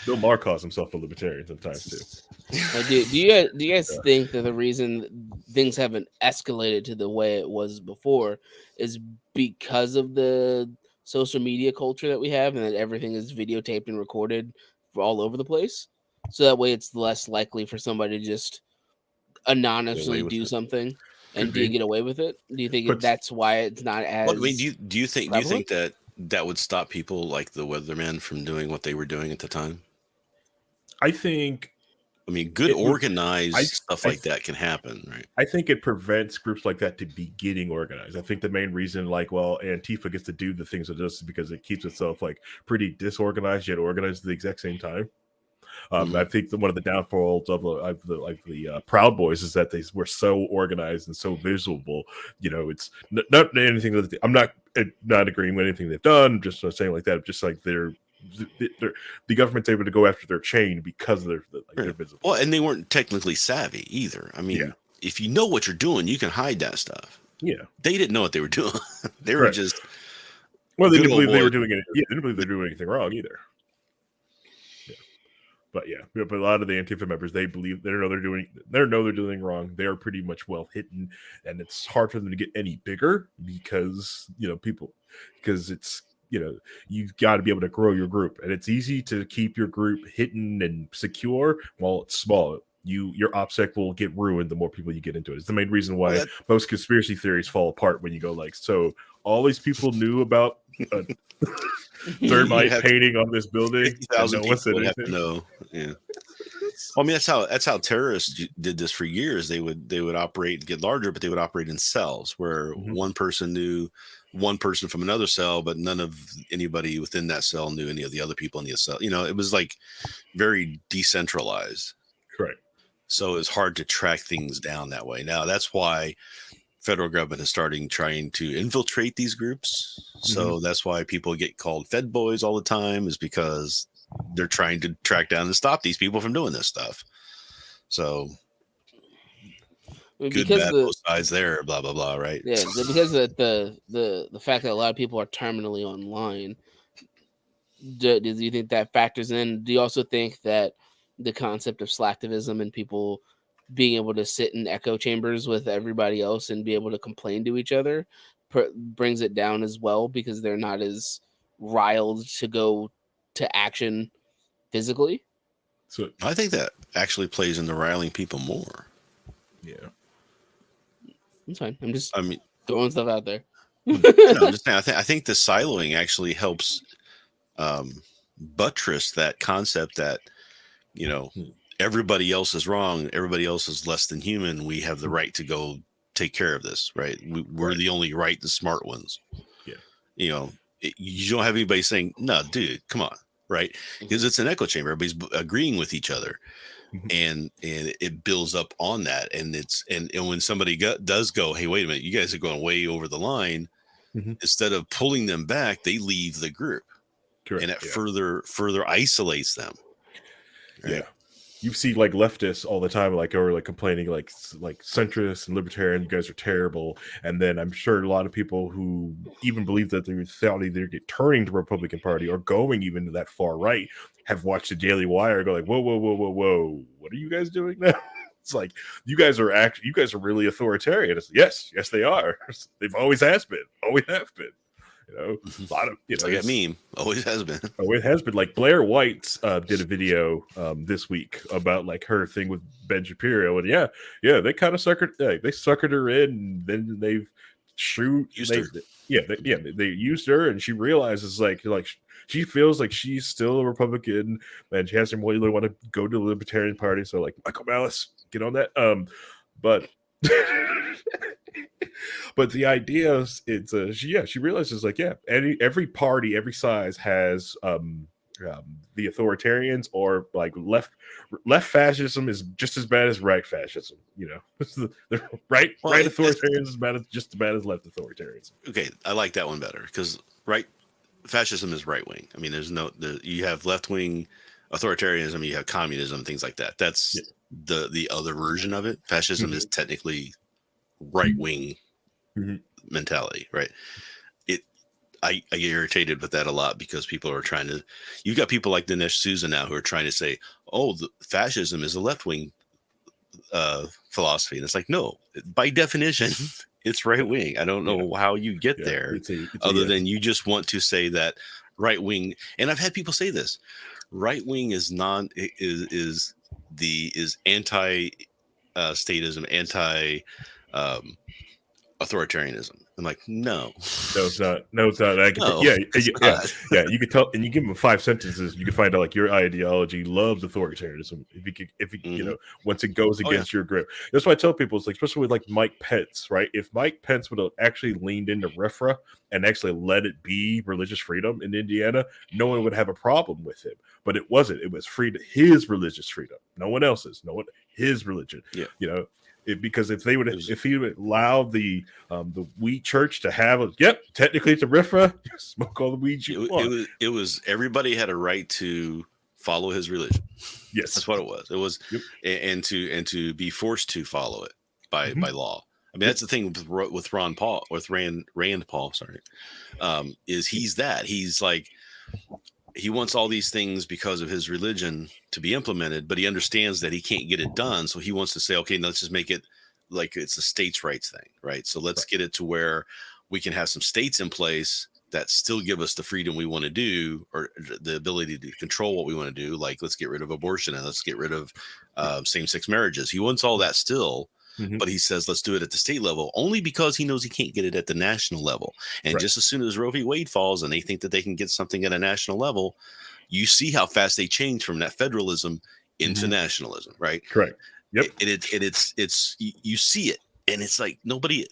Bill Maher calls himself a libertarian sometimes too. Do you guys think that the reason things haven't escalated to the way it was before is because of the social media culture that we have, and that everything is videotaped and recorded for all over the place. So that way, it's less likely for somebody to just anonymously with do it. something Could and be. get away with it. Do you think But that's why it's not Well, I mean, as do you think prevalent? that that would stop people like the weathermen from doing what they were doing at the time? I think I mean, good it would. organized I stuff I like that can happen, right? I think it prevents groups like that to be getting organized. I think the main reason, like, well, Antifa gets to do the things it does is because it keeps itself like pretty disorganized yet organized at the exact same time. I think one of the downfalls of the Proud Boys is that they were so organized and so visible. You know, it's not anything that I'm not agreeing with anything they've done. Just saying like that. Just like they're the government's able to go after their chain because they're Right. visible. Well, and they weren't technically savvy either. I mean, Yeah. if you know what you're doing, you can hide that stuff. Yeah. They didn't know what they were doing. They were Right. just Well, they good didn't old believe they were boys. doing it. Yeah, they didn't believe they were doing anything wrong either. Yeah. But a lot of the Antifa members, they believe they know they're doing wrong. They are pretty much well hidden, and it's hard for them to get any bigger because it's you've got to be able to grow your group, and it's easy to keep your group hidden and secure while it's small. Your OPSEC will get ruined the more people you get into it. It's the main reason why most conspiracy theories fall apart when you go like, so all these people knew about thermite painting on this building, 50,000 and no one said people would have to anything. know. Yeah. Well, I mean, that's how terrorists did this for years. They would operate and get larger, but they would operate in cells where one person knew one person from another cell, but none of anybody within that cell knew any of the other people in the cell. You know, it was like very decentralized. Correct. So it's hard to track things down that way. Now that's why federal government is trying to infiltrate these groups. So that's why people get called Fed boys all the time, is because they're trying to track down and stop these people from doing this stuff. So good, bad, both sides there, blah blah blah, right? Yeah, because of the fact that a lot of people are terminally online. Do you think that factors in? Do you also think that the concept of slacktivism and people being able to sit in echo chambers with everybody else and be able to complain to each other brings it down as well, because they're not as riled to go to action physically? So I think that actually plays into riling people more. Yeah, that's fine. I mean, throwing stuff out there. I'm just saying. I think the siloing actually helps buttress that concept that everybody else is wrong, everybody else is less than human. We have the right to go take care of this, right? We're the only right, the smart ones. Yeah, you don't have anybody saying, "No, dude, come on." Right? Because it's an echo chamber. Everybody's agreeing with each other, and it builds up on that. And when somebody does go, "Hey, wait a minute, you guys are going way over the line," instead of pulling them back, they leave the group. Correct. And it further isolates them. Right? Yeah. You see like leftists all the time, or complaining like centrists and libertarians, you guys are terrible. And then I'm sure a lot of people who even believe that they're either turning to Republican Party or going even to that far right have watched the Daily Wire go like, whoa, what are you guys doing now? It's like, you guys are really authoritarian. It's, yes, they are. They've always have been. A lot of it's like a meme. Always has been. It has been. Like Blair White did a video this week about like her thing with Ben Shapiro, and they kind of suckered her in, and then they've used her. They used her, and she realizes like she feels like she's still a Republican, and she hasn't really want to go to the Libertarian Party. So like, Michael Malice, get on that. But. But the idea is, she realizes like, every party, every size has the authoritarians, or like left fascism is just as bad as right fascism. The right authoritarians is just as bad as left authoritarians. Okay, I like that one better, because right fascism is right wing. I mean, you have left wing authoritarianism, you have communism, things like that. That's the other version of it. Fascism is technically right wing mentality, right? I get irritated with that a lot, because people are trying to. You've got people like Dinesh Souza now who are trying to say, "Oh, fascism is a left wing philosophy," and it's like, no, by definition, It's right wing. I don't know how you get there, it's other than you just want to say that right wing. And I've had people say this: right wing is anti statism, anti authoritarianism. I'm like, no, it's not. No, it's not. no, Yeah, it's yeah, not. yeah. You could tell, and you give them 5 sentences, you can find out like your ideology loves authoritarianism. If you know, once it goes against your grip, that's why I tell people, it's like, especially with like Mike Pence, right? If Mike Pence would have actually leaned into RFRA and actually let it be religious freedom in Indiana, no one would have a problem with him. But it wasn't. It was his religious freedom, no one else's, his religion. Yeah, you know. Because if he would allow the wheat church to have technically it's a RFRA, smoke all the weed you want. It was everybody had a right to follow his religion. Yes, that's what it was. It was, and to be forced to follow it by law. I mean, that's the thing with Rand Paul. Sorry, is he's like, he wants all these things because of his religion to be implemented, but he understands that he can't get it done. So he wants to say, okay, let's just make it like it's a states' rights thing, right? So let's get it to where we can have some states in place that still give us the freedom we want to do, or the ability to control what we want to do. Like, let's get rid of abortion and let's get rid of same-sex marriages. He wants all that still. But he says, let's do it at the state level, only because he knows he can't get it at the national level. And just as soon as Roe v. Wade falls and they think that they can get something at a national level, you see how fast they change from that federalism into nationalism, right? Correct. Yep. It's you see it, and it's like, nobody.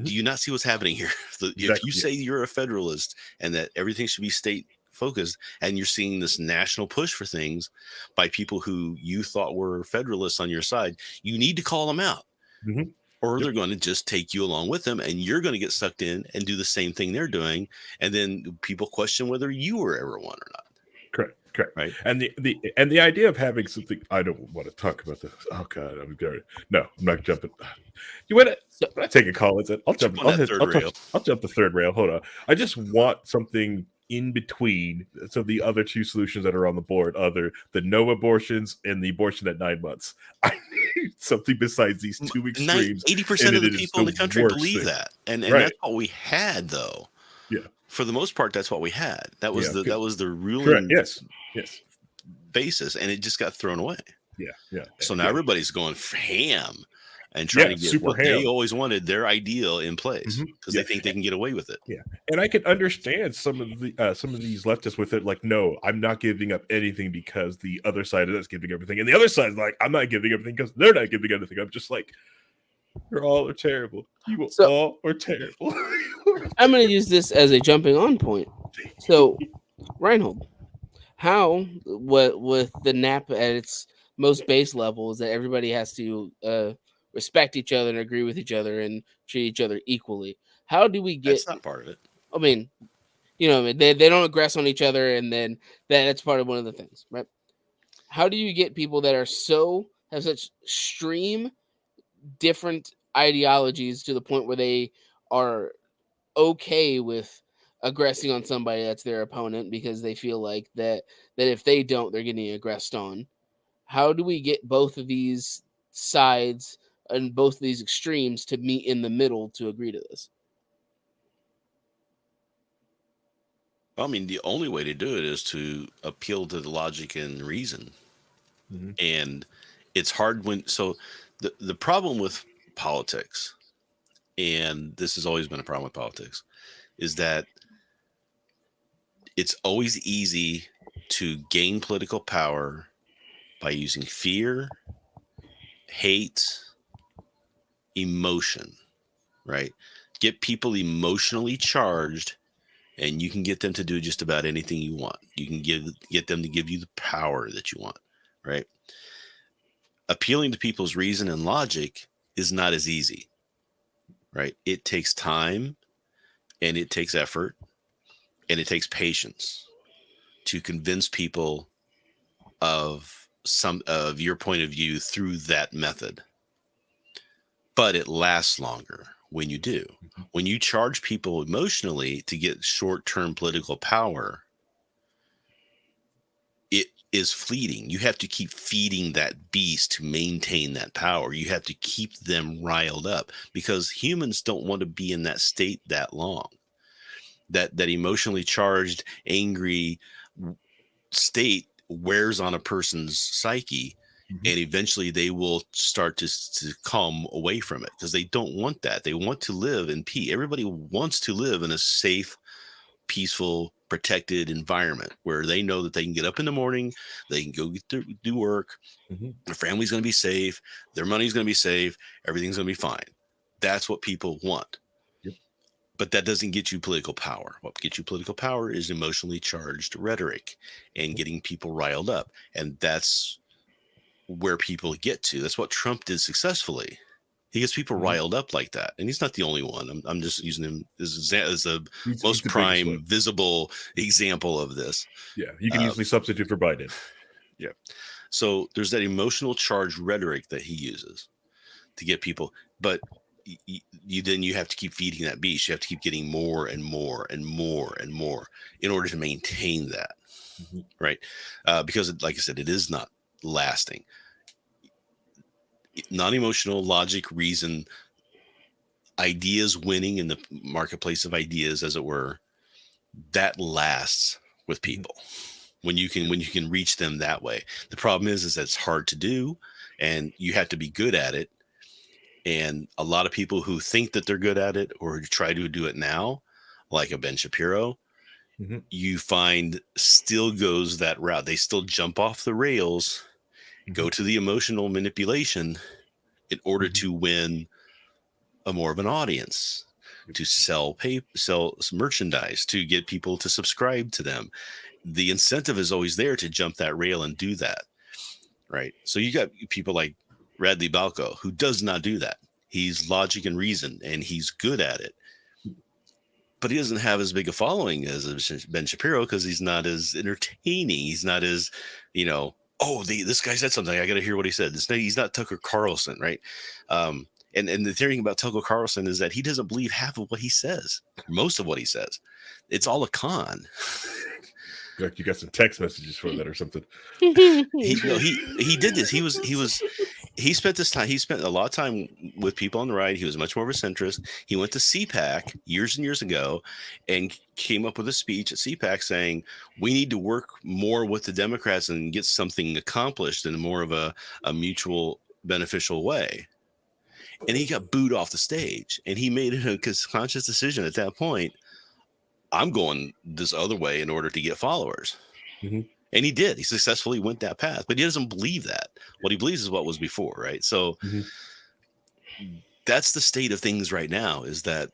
Do you not see what's happening here? If you say you're a federalist and that everything should be state focused, and you're seeing this national push for things by people who you thought were federalists on your side, you need to call them out, or they're going to just take you along with them, and you're going to get sucked in and do the same thing they're doing, and then people question whether you were ever one or not. Correct. Right. And the idea of having something, I don't want to talk about this. Oh God, I'm going. No, I'm not jumping. You want to take a call? I'll jump. I'll jump the third rail. Hold on. I just want something in between, so the other two solutions that are on the board, the no abortions and the abortion at 9 months. I need something besides these two extremes. 80% of the people in the country believe that, and that's what we had, though. Yeah, for the most part, that's what we had. That was the ruling. Correct. Yes. Basis, and it just got thrown away. Yeah. So now everybody's going ham and trying to get what they always wanted, their ideal, in place, because they think they can get away with it. Yeah, and I can understand some of these leftists with it. Like, no, I'm not giving up anything because the other side is giving everything, and the other side is like, I'm not giving everything because they're not giving anything. I'm just like, you all are terrible. You all are terrible. I'm going to use this as a jumping on point. So, Rhinehold, how with the NAP at its most base level is that everybody has to respect each other and agree with each other and treat each other equally. How do we get? That's not part of it. I mean, they don't aggress on each other, and then that's part of one of the things, right? How do you get people that have such extreme different ideologies to the point where they are okay with aggressing on somebody that's their opponent because they feel like that if they don't, they're getting aggressed on? How do we get both of these sides and both of these extremes to meet in the middle to agree to this? I mean, the only way to do it is to appeal to the logic and reason. And it's hard so the problem with politics, and this has always been a problem with politics, is that it's always easy to gain political power by using fear, hate, emotion, right? Get people emotionally charged, and you can get them to do just about anything you want. You can get them to give you the power that you want, right? Appealing to people's reason and logic is not as easy, right? It takes time, and it takes effort, and it takes patience to convince people of some of your point of view through that method. But it lasts longer when you do. When you charge people emotionally to get short-term political power, is fleeting. You have to keep feeding that beast to maintain that power. You have to keep them riled up, because humans don't want to be in that state that long. That emotionally charged, angry state wears on a person's psyche, and eventually they will start to come away from it, because they don't want that. They want to live in peace. Everybody wants to live in a safe, peaceful, protected environment where they know that they can get up in the morning, they can go do work, their family's going to be safe, their money's going to be safe, everything's going to be fine. That's what people want. Yep. But that doesn't get you political power. What gets you political power is emotionally charged rhetoric and getting people riled up. And that's where people get to. That's what Trump did successfully. He gets people riled up like that. And he's not the only one. I'm just using him as the most prime, visible example of this. Yeah, you can easily substitute for Biden. Yeah. So there's that emotional charged rhetoric that he uses to get people. But you have to keep feeding that beast. You have to keep getting more and more and more and more in order to maintain that. Right. Because, like I said, it is not lasting. Non-emotional logic, reason, ideas winning in the marketplace of ideas, as it were, that lasts with people when you can reach them that way. The problem is that it's hard to do, and you have to be good at it. And a lot of people who think that they're good at it or try to do it now, like a Ben Shapiro, you find still goes that route. They still jump off the rails, go to the emotional manipulation in order to win a more of an audience, to sell merchandise, to get people to subscribe to them. The incentive is always there to jump that rail and do that. Right. So you got people like Radley Balco, who does not do that. He's logic and reason, and he's good at it. But he doesn't have as big a following as Ben Shapiro, because he's not as entertaining. He's not as, this guy said something, I got to hear what he said. He's not Tucker Carlson, right? And the theory about Tucker Carlson is that he doesn't believe half of what he says, most of what he says. It's all a con. Like you got some text messages for that or something. He did this. He spent a lot of time with people on the right. He was much more of a centrist. He went to CPAC years and years ago and came up with a speech at CPAC saying, we need to work more with the Democrats and get something accomplished in more of a mutual beneficial way. And he got booed off the stage, and he made a conscious decision at that point. I'm going this other way in order to get followers. And he did. He successfully went that path, but he doesn't believe that. What he believes is what was before, right? So that's the state of things right now, is that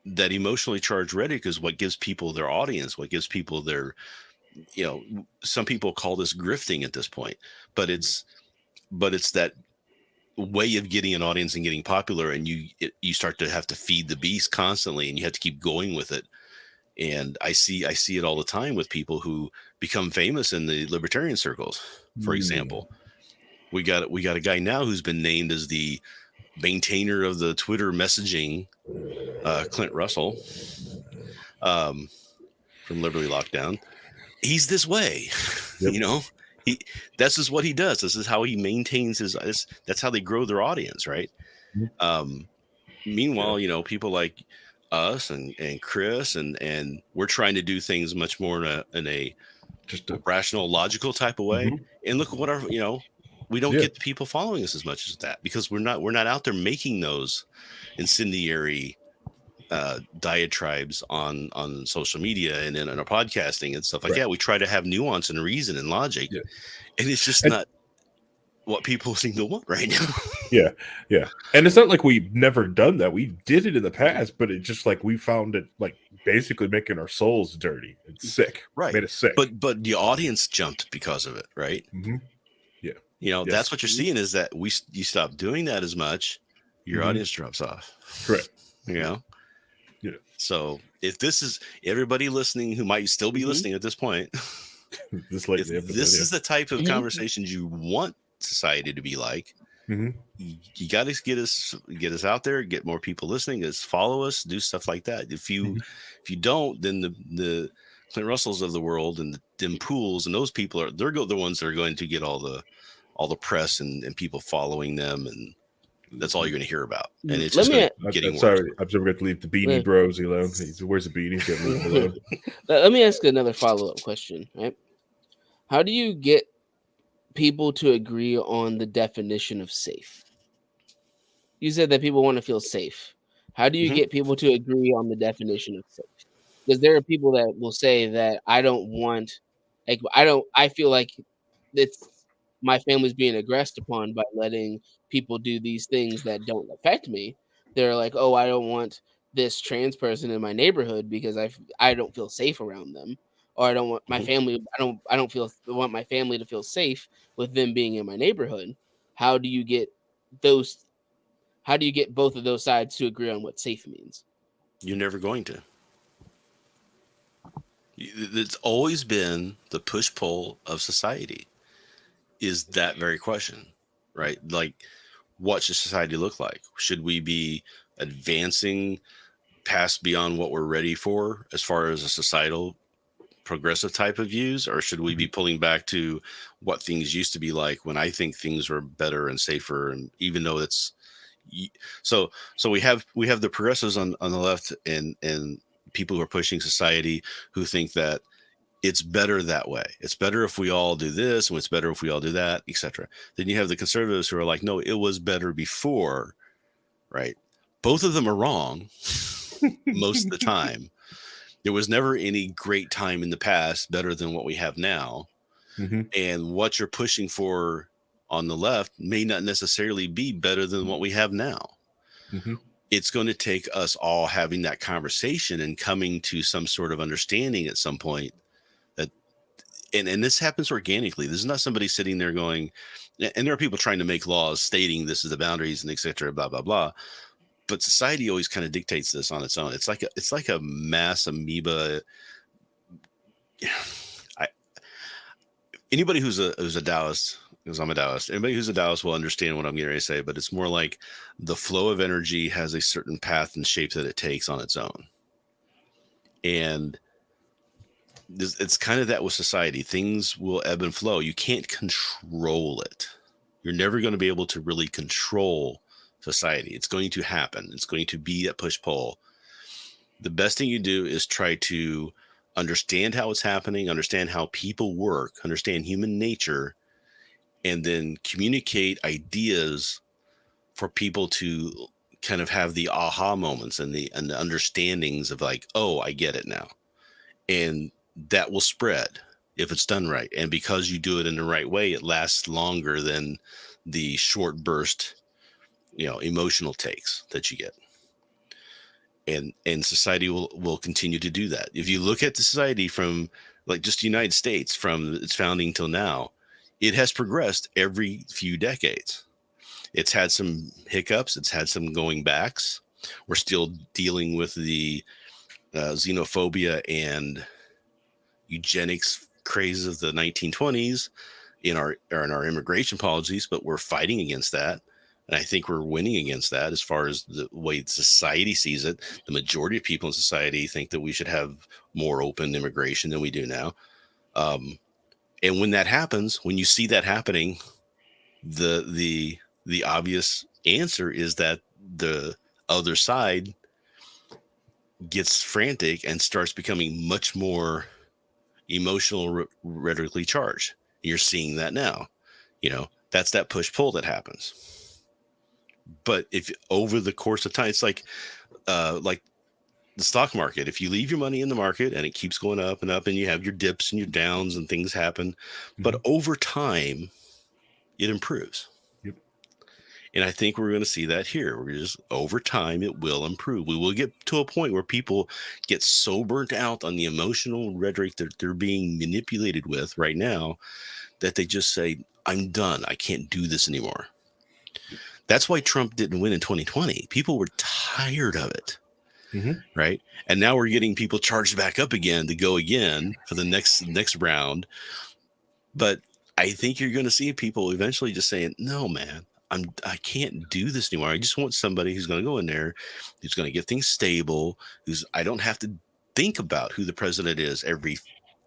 emotionally charged rhetoric is what gives people their audience, what gives people their, some people call this grifting at this point, but it's that way of getting an audience and getting popular, and you start to have to feed the beast constantly, and you have to keep going with it. And I see it all the time with people who become famous in the libertarian circles. For example, we got a guy now who's been named as the maintainer of the Twitter messaging, Clint Russell, from Liberty Lockdown. He's this way, This is what he does. This is how he maintains that's how they grow their audience, right? Meanwhile, people like us and Chris and we're trying to do things much more in a just a rational, logical type of way. And look at what we don't get people following us as much as that, because we're not out there making those incendiary diatribes on social media and in our podcasting and stuff like that. We try to have nuance and reason and logic, and it's just not what people seem to want right now. Yeah. And it's not like we've never done that. We did it in the past, but it's just like we found it like basically making our souls dirty and sick. Right. Made us sick. But the audience jumped because of it, right? Yeah. That's what you're seeing, is that you stop doing that as much, your audience drops off. Correct. Yeah. So if this is everybody listening who might still be listening at this point, this is the type of conversations you want society to be like. You got to get us out there, get more people listening, follow us, do stuff like that. If you don't, then the Clint Russells of the world and the Tim Pools and those people they're the ones that are going to get all the press and people following them, and that's all you're going to hear about. And it's Let just me getting worse. Sorry, I'm just going to leave the Beanie Bros alone. Where's the Beanie? He's got to leave him alone. Let me ask another follow-up question. Right? How do you get people to agree on the definition of safe? You said that people want to feel safe. How do you get people to agree on the definition of safe? Because there are people that will say that I feel like it's my family's being aggressed upon by letting people do these things that don't affect me. They're like, oh, I don't want this trans person in my neighborhood because I don't feel safe around them, or I don't want my family. I don't want my family to feel safe with them being in my neighborhood. How do you get those? How do you get both of those sides to agree on what safe means? You're never going to. It's always been the push-pull of society is that very question, right? Like, what should society look like? Should we be advancing past beyond what we're ready for as far as a societal progressive type of views, or should we be pulling back to what things used to be like when I think things were better and safer? And even though it's so we have the progressives on the left and people who are pushing society who think that it's better that way. It's better if we all do this, and it's better if we all do that, etc. Then you have the conservatives who are like, no, it was better before, right? Both of them are wrong most of the time. There was never any great time in the past better than what we have now. And what you're pushing for on the left may not necessarily be better than what we have now. It's going to take us all having that conversation and coming to some sort of understanding at some point that, and this happens organically. This is not somebody sitting there going, and there are people trying to make laws stating this is the boundaries and et cetera, blah, blah, blah. But society always kind of dictates this on its own. It's like a mass amoeba. Anybody who's a Taoist, because I'm a Taoist, anybody who's a Taoist will understand what I'm getting ready to say, but it's more like the flow of energy has a certain path and shape that it takes on its own. And it's kind of that with society. Things will ebb and flow. You can't control it. You're never going to be able to really control society. It's going to happen. It's going to be a push-pull. The best thing you do is try to understand how it's happening, understand how people work, understand human nature, and then communicate ideas for people to kind of have the aha moments and the understandings of like, oh, I get it now. And that will spread if it's done right. And because you do it in the right way, it lasts longer than the short burst, emotional takes that you get. And society will continue to do that. If you look at the society from like just the United States from its founding till now, it has progressed every few decades. It's had some hiccups. It's had some going backs. We're still dealing with the xenophobia and eugenics craze of the 1920s in our immigration policies, but we're fighting against that. And I think we're winning against that as far as the way society sees it. The majority of people in society think that we should have more open immigration than we do now. And when that happens, when you see that happening, the obvious answer is that the other side gets frantic and starts becoming much more emotional, rhetorically charged. You're seeing that now. That's that push-pull that happens. But if over the course of time, it's like the stock market. If you leave your money in the market and it keeps going up and up, and you have your dips and your downs and things happen, but over time, it improves. Yep. And I think we're going to see that here. We're just over time, it will improve. We will get to a point where people get so burnt out on the emotional rhetoric that they're being manipulated with right now that they just say, I'm done. I can't do this anymore. That's why Trump didn't win in 2020. People were tired of it. Right. And now we're getting people charged back up again to go again for the next round. But I think you're going to see people eventually just saying, no, man, I can't do this anymore. I just want somebody who's going to go in there, who's going to get things stable, I don't have to think about who the president is every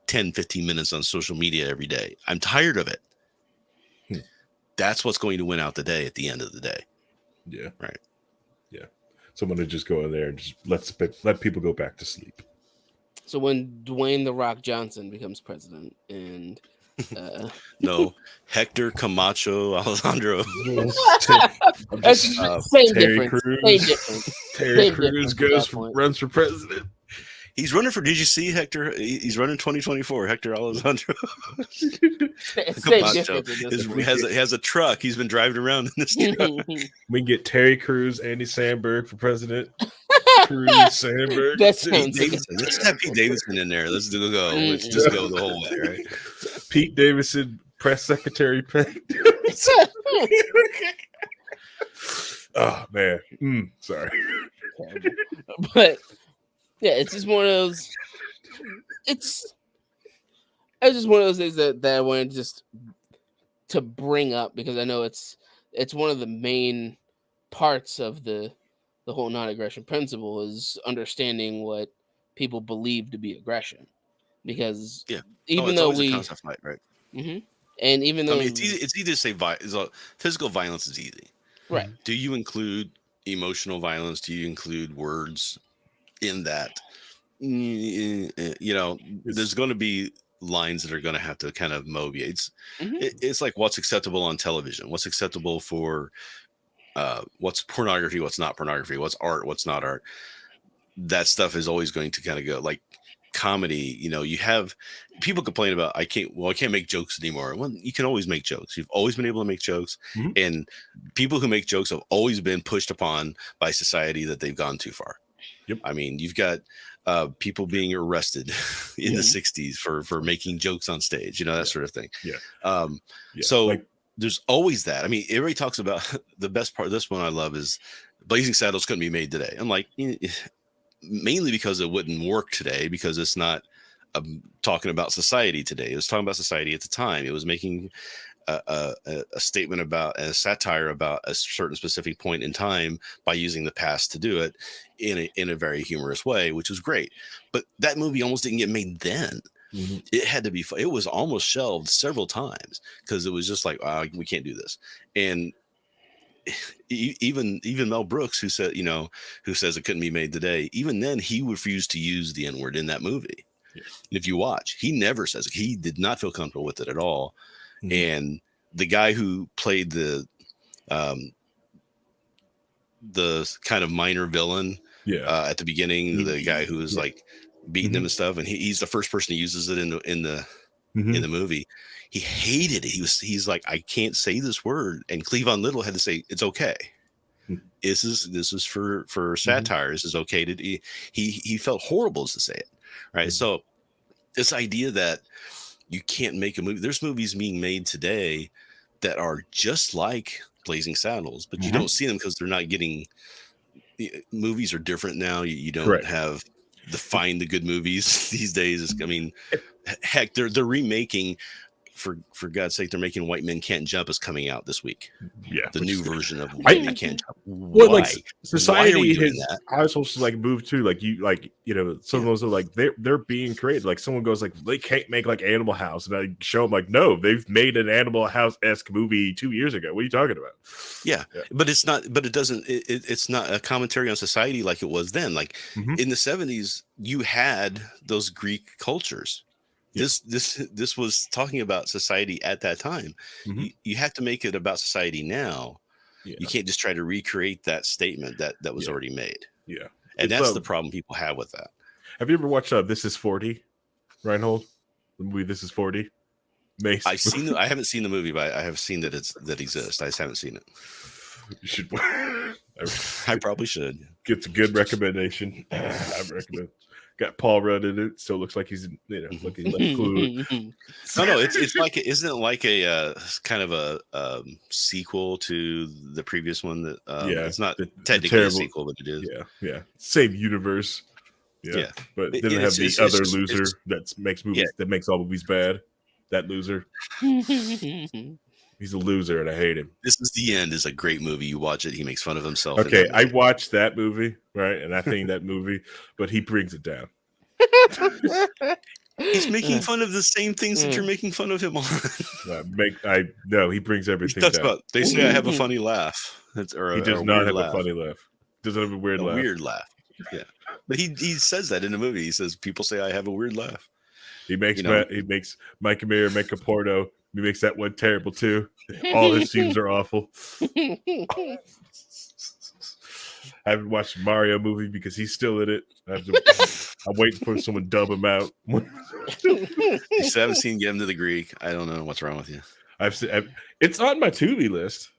10, 15 minutes on social media every day. I'm tired of it. That's what's going to win out the day at the end of the day. Yeah. Right. Yeah. Someone to just go in there and just let people go back to sleep. So when Dwayne the Rock Johnson becomes president, and no, Hector Camacho Alejandro. Same difference. Terry Crews runs for president. He's running for. Did you see Hector? He's running 2024. Hector Alejandro. Camacho has a truck. He's been driving around in this truck. We can get Terry Crews, Andy Samberg for president. Cruz, Sandberg. That sounds Davidson. Let's have Pete Davidson in there. Let's go. Let's just go the whole way, right? Pete Davidson, press secretary. Oh man, sorry. But yeah, it's just one of those. It's just one of those things that I wanted just to bring up, because I know it's one of the main parts of the whole non-aggression principle is understanding what people believe to be aggression. Because even though we a concept fight, right? Mm-hmm. And even though it's easy to say physical violence is easy, right? Do you include emotional violence? Do you include words in that? There's going to be lines that are going to have to kind of moviate. It's like what's acceptable on television, what's acceptable for what's pornography, what's not pornography, what's art, what's not art. That stuff is always going to kind of go like comedy. You have people complain about I can't make jokes anymore. Well, you can always make jokes. You've always been able to make jokes, and people who make jokes have always been pushed upon by society that they've gone too far. Yep. I mean, you've got people being arrested in the 60s for making jokes on stage, that sort of thing. Yeah. So there's always that. I mean, everybody talks about the best part of this one I love is Blazing Saddles couldn't be made today. I'm like, mainly because it wouldn't work today, because it's not talking about society today. It was talking about society at the time. It was making a statement about a satire about a certain specific point in time by using the past to do it in a very humorous way, which was great. But that movie almost didn't get made then. It had to be. It was almost shelved several times because it was just like, we can't do this. And even Mel Brooks, who says it couldn't be made today, even then he refused to use the N-word in that movie. Yeah. If you watch, he never says it. He did not feel comfortable with it at all. And the guy who played the kind of minor villain at the beginning, the guy who was like beating him and stuff, and he's the first person who uses it in the movie. He hated it. He's like, I can't say this word, and Cleavon Little had to say it's okay. This is for satire. This is okay to. He felt horrible to say it, right? So this idea that you can't make a movie. There's movies being made today that are just like Blazing Saddles, but you don't see them because they're not getting. Movies are different now. You don't have find the good movies these days. I mean, heck, they're remaking. For God's sake, they're making White Men Can't Jump is coming out this week. Yeah, the new version of White Men Can't Jump. Well, like society has also like moved to some of those are like they're being created. Like someone goes like they can't make like Animal House, and I show them like no, they've made an Animal House-esque movie 2 years ago. What are you talking about? Yeah, but it's not. But it doesn't. It's not a commentary on society like it was then. Like in the 70s, you had those Greek cultures. This was talking about society at that time. You have to make it about society now. You can't just try to recreate that statement that was already made. Yeah, and that's the problem people have with that. Have you ever watched This Is 40, Rhinehold? The movie This Is 40. Mace. I've seen. I haven't seen the movie, but I have seen that exists. I just haven't seen it. You should. I probably should. It's a good recommendation. I recommend. Got Paul Rudd in it. Still looks like he's looking like cool. No, it's like isn't it like a kind of a sequel to the previous one that it's not technically a sequel, but it is. Yeah. Same universe. Yeah. But then they have the other loser that makes movies that makes all movies bad. That loser. He's a loser, and I hate him. This Is the End is a great movie. You watch it; he makes fun of himself. Okay, I watched that movie, right? And I think that movie, but he brings it down. He's making fun of the same things that you're making fun of him on. No, he brings He everything talks down. about. They say I have a funny laugh. He does a not weird have laugh. a funny laugh. Doesn't have a weird laugh. Weird laugh. Yeah, but he says that in the movie. He says people say I have a weird laugh. He makes Mike Amir make a porno. He makes that one terrible too. All his scenes are awful. I haven't watched a Mario movie because he's still in it. I'm waiting for someone to dub him out. You still haven't seen Get Him to the Greek. I don't know what's wrong with you. It's on my Tubi list.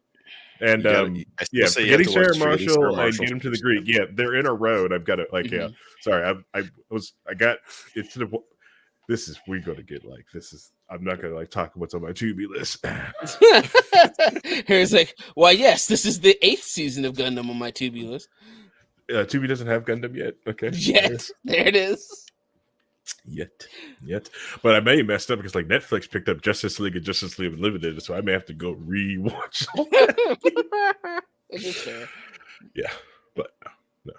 And Forgetting Sarah Marshall and Get Him to the Greek. Yeah, they're in a row, and I've got it. Like, yeah, sorry, I got it's to the. This is we're gonna get like this is. I'm not gonna like talk what's on my Tubi list. Here's like, why? Yes, this is the 8th season of Gundam on my Tubi list. Tubi doesn't have Gundam yet. Okay, yet there it is. Yet, but I may have messed up because like Netflix picked up Justice League and Justice League Unlimited, so I may have to go rewatch all that. It's fair. Yeah, but no.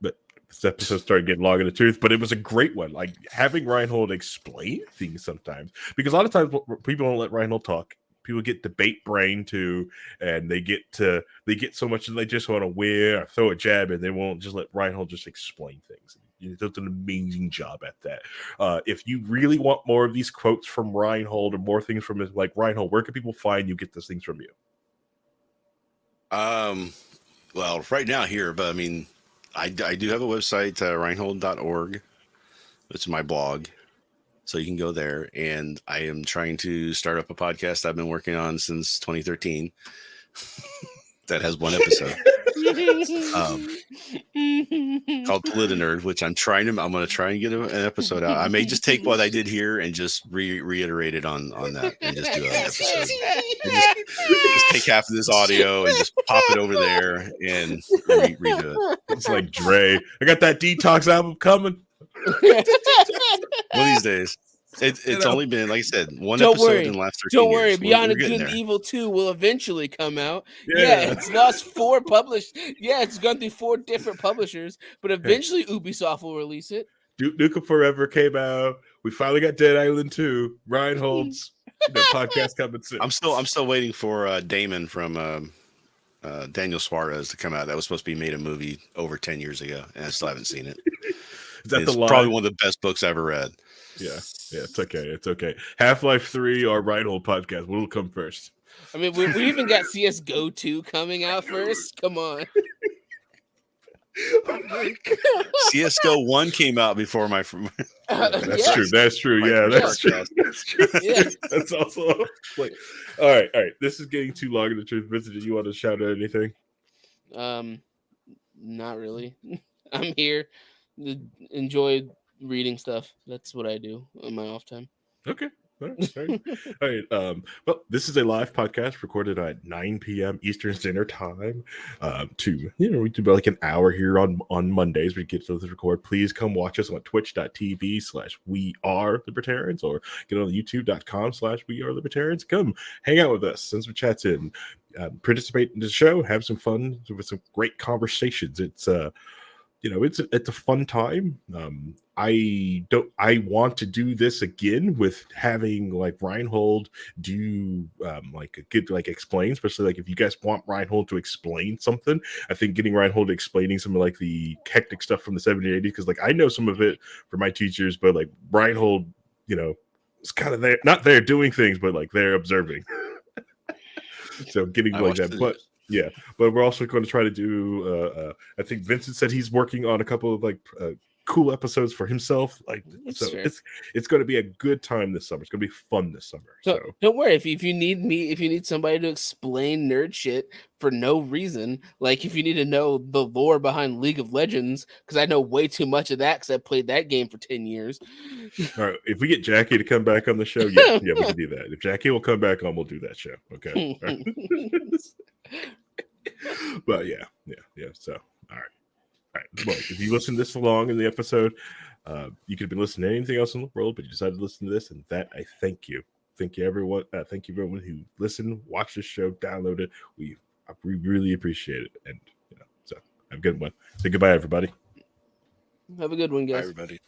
But this episode started getting long in the tooth, but it was a great one. Like having Rhinehold explain things sometimes, because a lot of times people don't let Rhinehold talk. People get debate brain too, and they get so much that they just want to wear or throw a jab, and they won't just let Rhinehold just explain things. He does an amazing job at that. If you really want more of these quotes from Rhinehold or more things from his, like Rhinehold, where can people find you? Get these things from you? Well, right now here, but I mean, I do have a website, rhinehold.org. It's my blog. So you can go there, and I am trying to start up a podcast I've been working on since 2013 that has one episode called Politinerd, which I'm going to try and get an episode out. I may just take what I did here and just reiterate it on that and just do an episode. Just take half of this audio and just pop it over there and redo it. It's like Dre. I got that Detox album coming. One of these days. It's only been, like I said, one episode in the last 13 years. Don't worry, Beyond Good and Evil 2 will eventually come out. Yeah, it's lost 4 published. Yeah, it's gone through 4 different publishers, but eventually Ubisoft will release it. Duke Nukem Forever came out. We finally got Dead Island 2. Rhinehold's podcast coming soon. I'm still waiting for Damon from Daniel Suarez to come out. That was supposed to be made a movie over 10 years ago, and I still haven't seen it. It's probably one of the best books I ever read. Yeah, it's okay. Half-Life 3 or Rhinehold podcast, what will come first? I mean, we even got CSGO 2 coming out first. Come on. Oh my God. CSGO 1 came out before my. That's true. Yeah, that's true. Yes. That's also like. All right. This is getting too long in the truth. Vincent, did you want to shout out anything? Not really. I'm here to enjoy reading stuff. That's what I do on my off time. Okay. All right. Well, this is a live podcast recorded at 9 p.m. Eastern Standard Time. We do about like an hour here on Mondays. We get to record. Please come watch us on twitch.tv/wearelibertarians or get on youtube.com/wearelibertarians. Come hang out with us, send some chats in, participate in the show, have some fun with some great conversations. It's it's a fun time. I want to do this again with having like Rhinehold do explain, especially like if you guys want Rhinehold to explain something. I think getting Rhinehold explaining some of like the hectic stuff from the 70s and 80s, because like I know some of it from my teachers, but like Rhinehold, is kind of there, not there doing things, but like they're observing. So getting like that, but. Yeah, but we're also going to try to do. I think Vincent said he's working on a couple of like cool episodes for himself. It's going to be a good time this summer. It's going to be fun this summer. So don't worry if you need somebody to explain nerd shit for no reason, like if you need to know the lore behind League of Legends, because I know way too much of that because I played that game for 10 years. All right, if we get Jackie to come back on the show, yeah, we can do that. If Jackie will come back on, we'll do that show. Okay. But yeah. So all right. Well, if you listen this long in the episode, you could have been listening to anything else in the world, but you decided to listen to this, and that I thank you. Thank you, everyone. Thank you, everyone who listened, watched this show, downloaded. We really appreciate it, and so have a good one. Say goodbye, everybody. Have a good one, Bye, guys. everybody.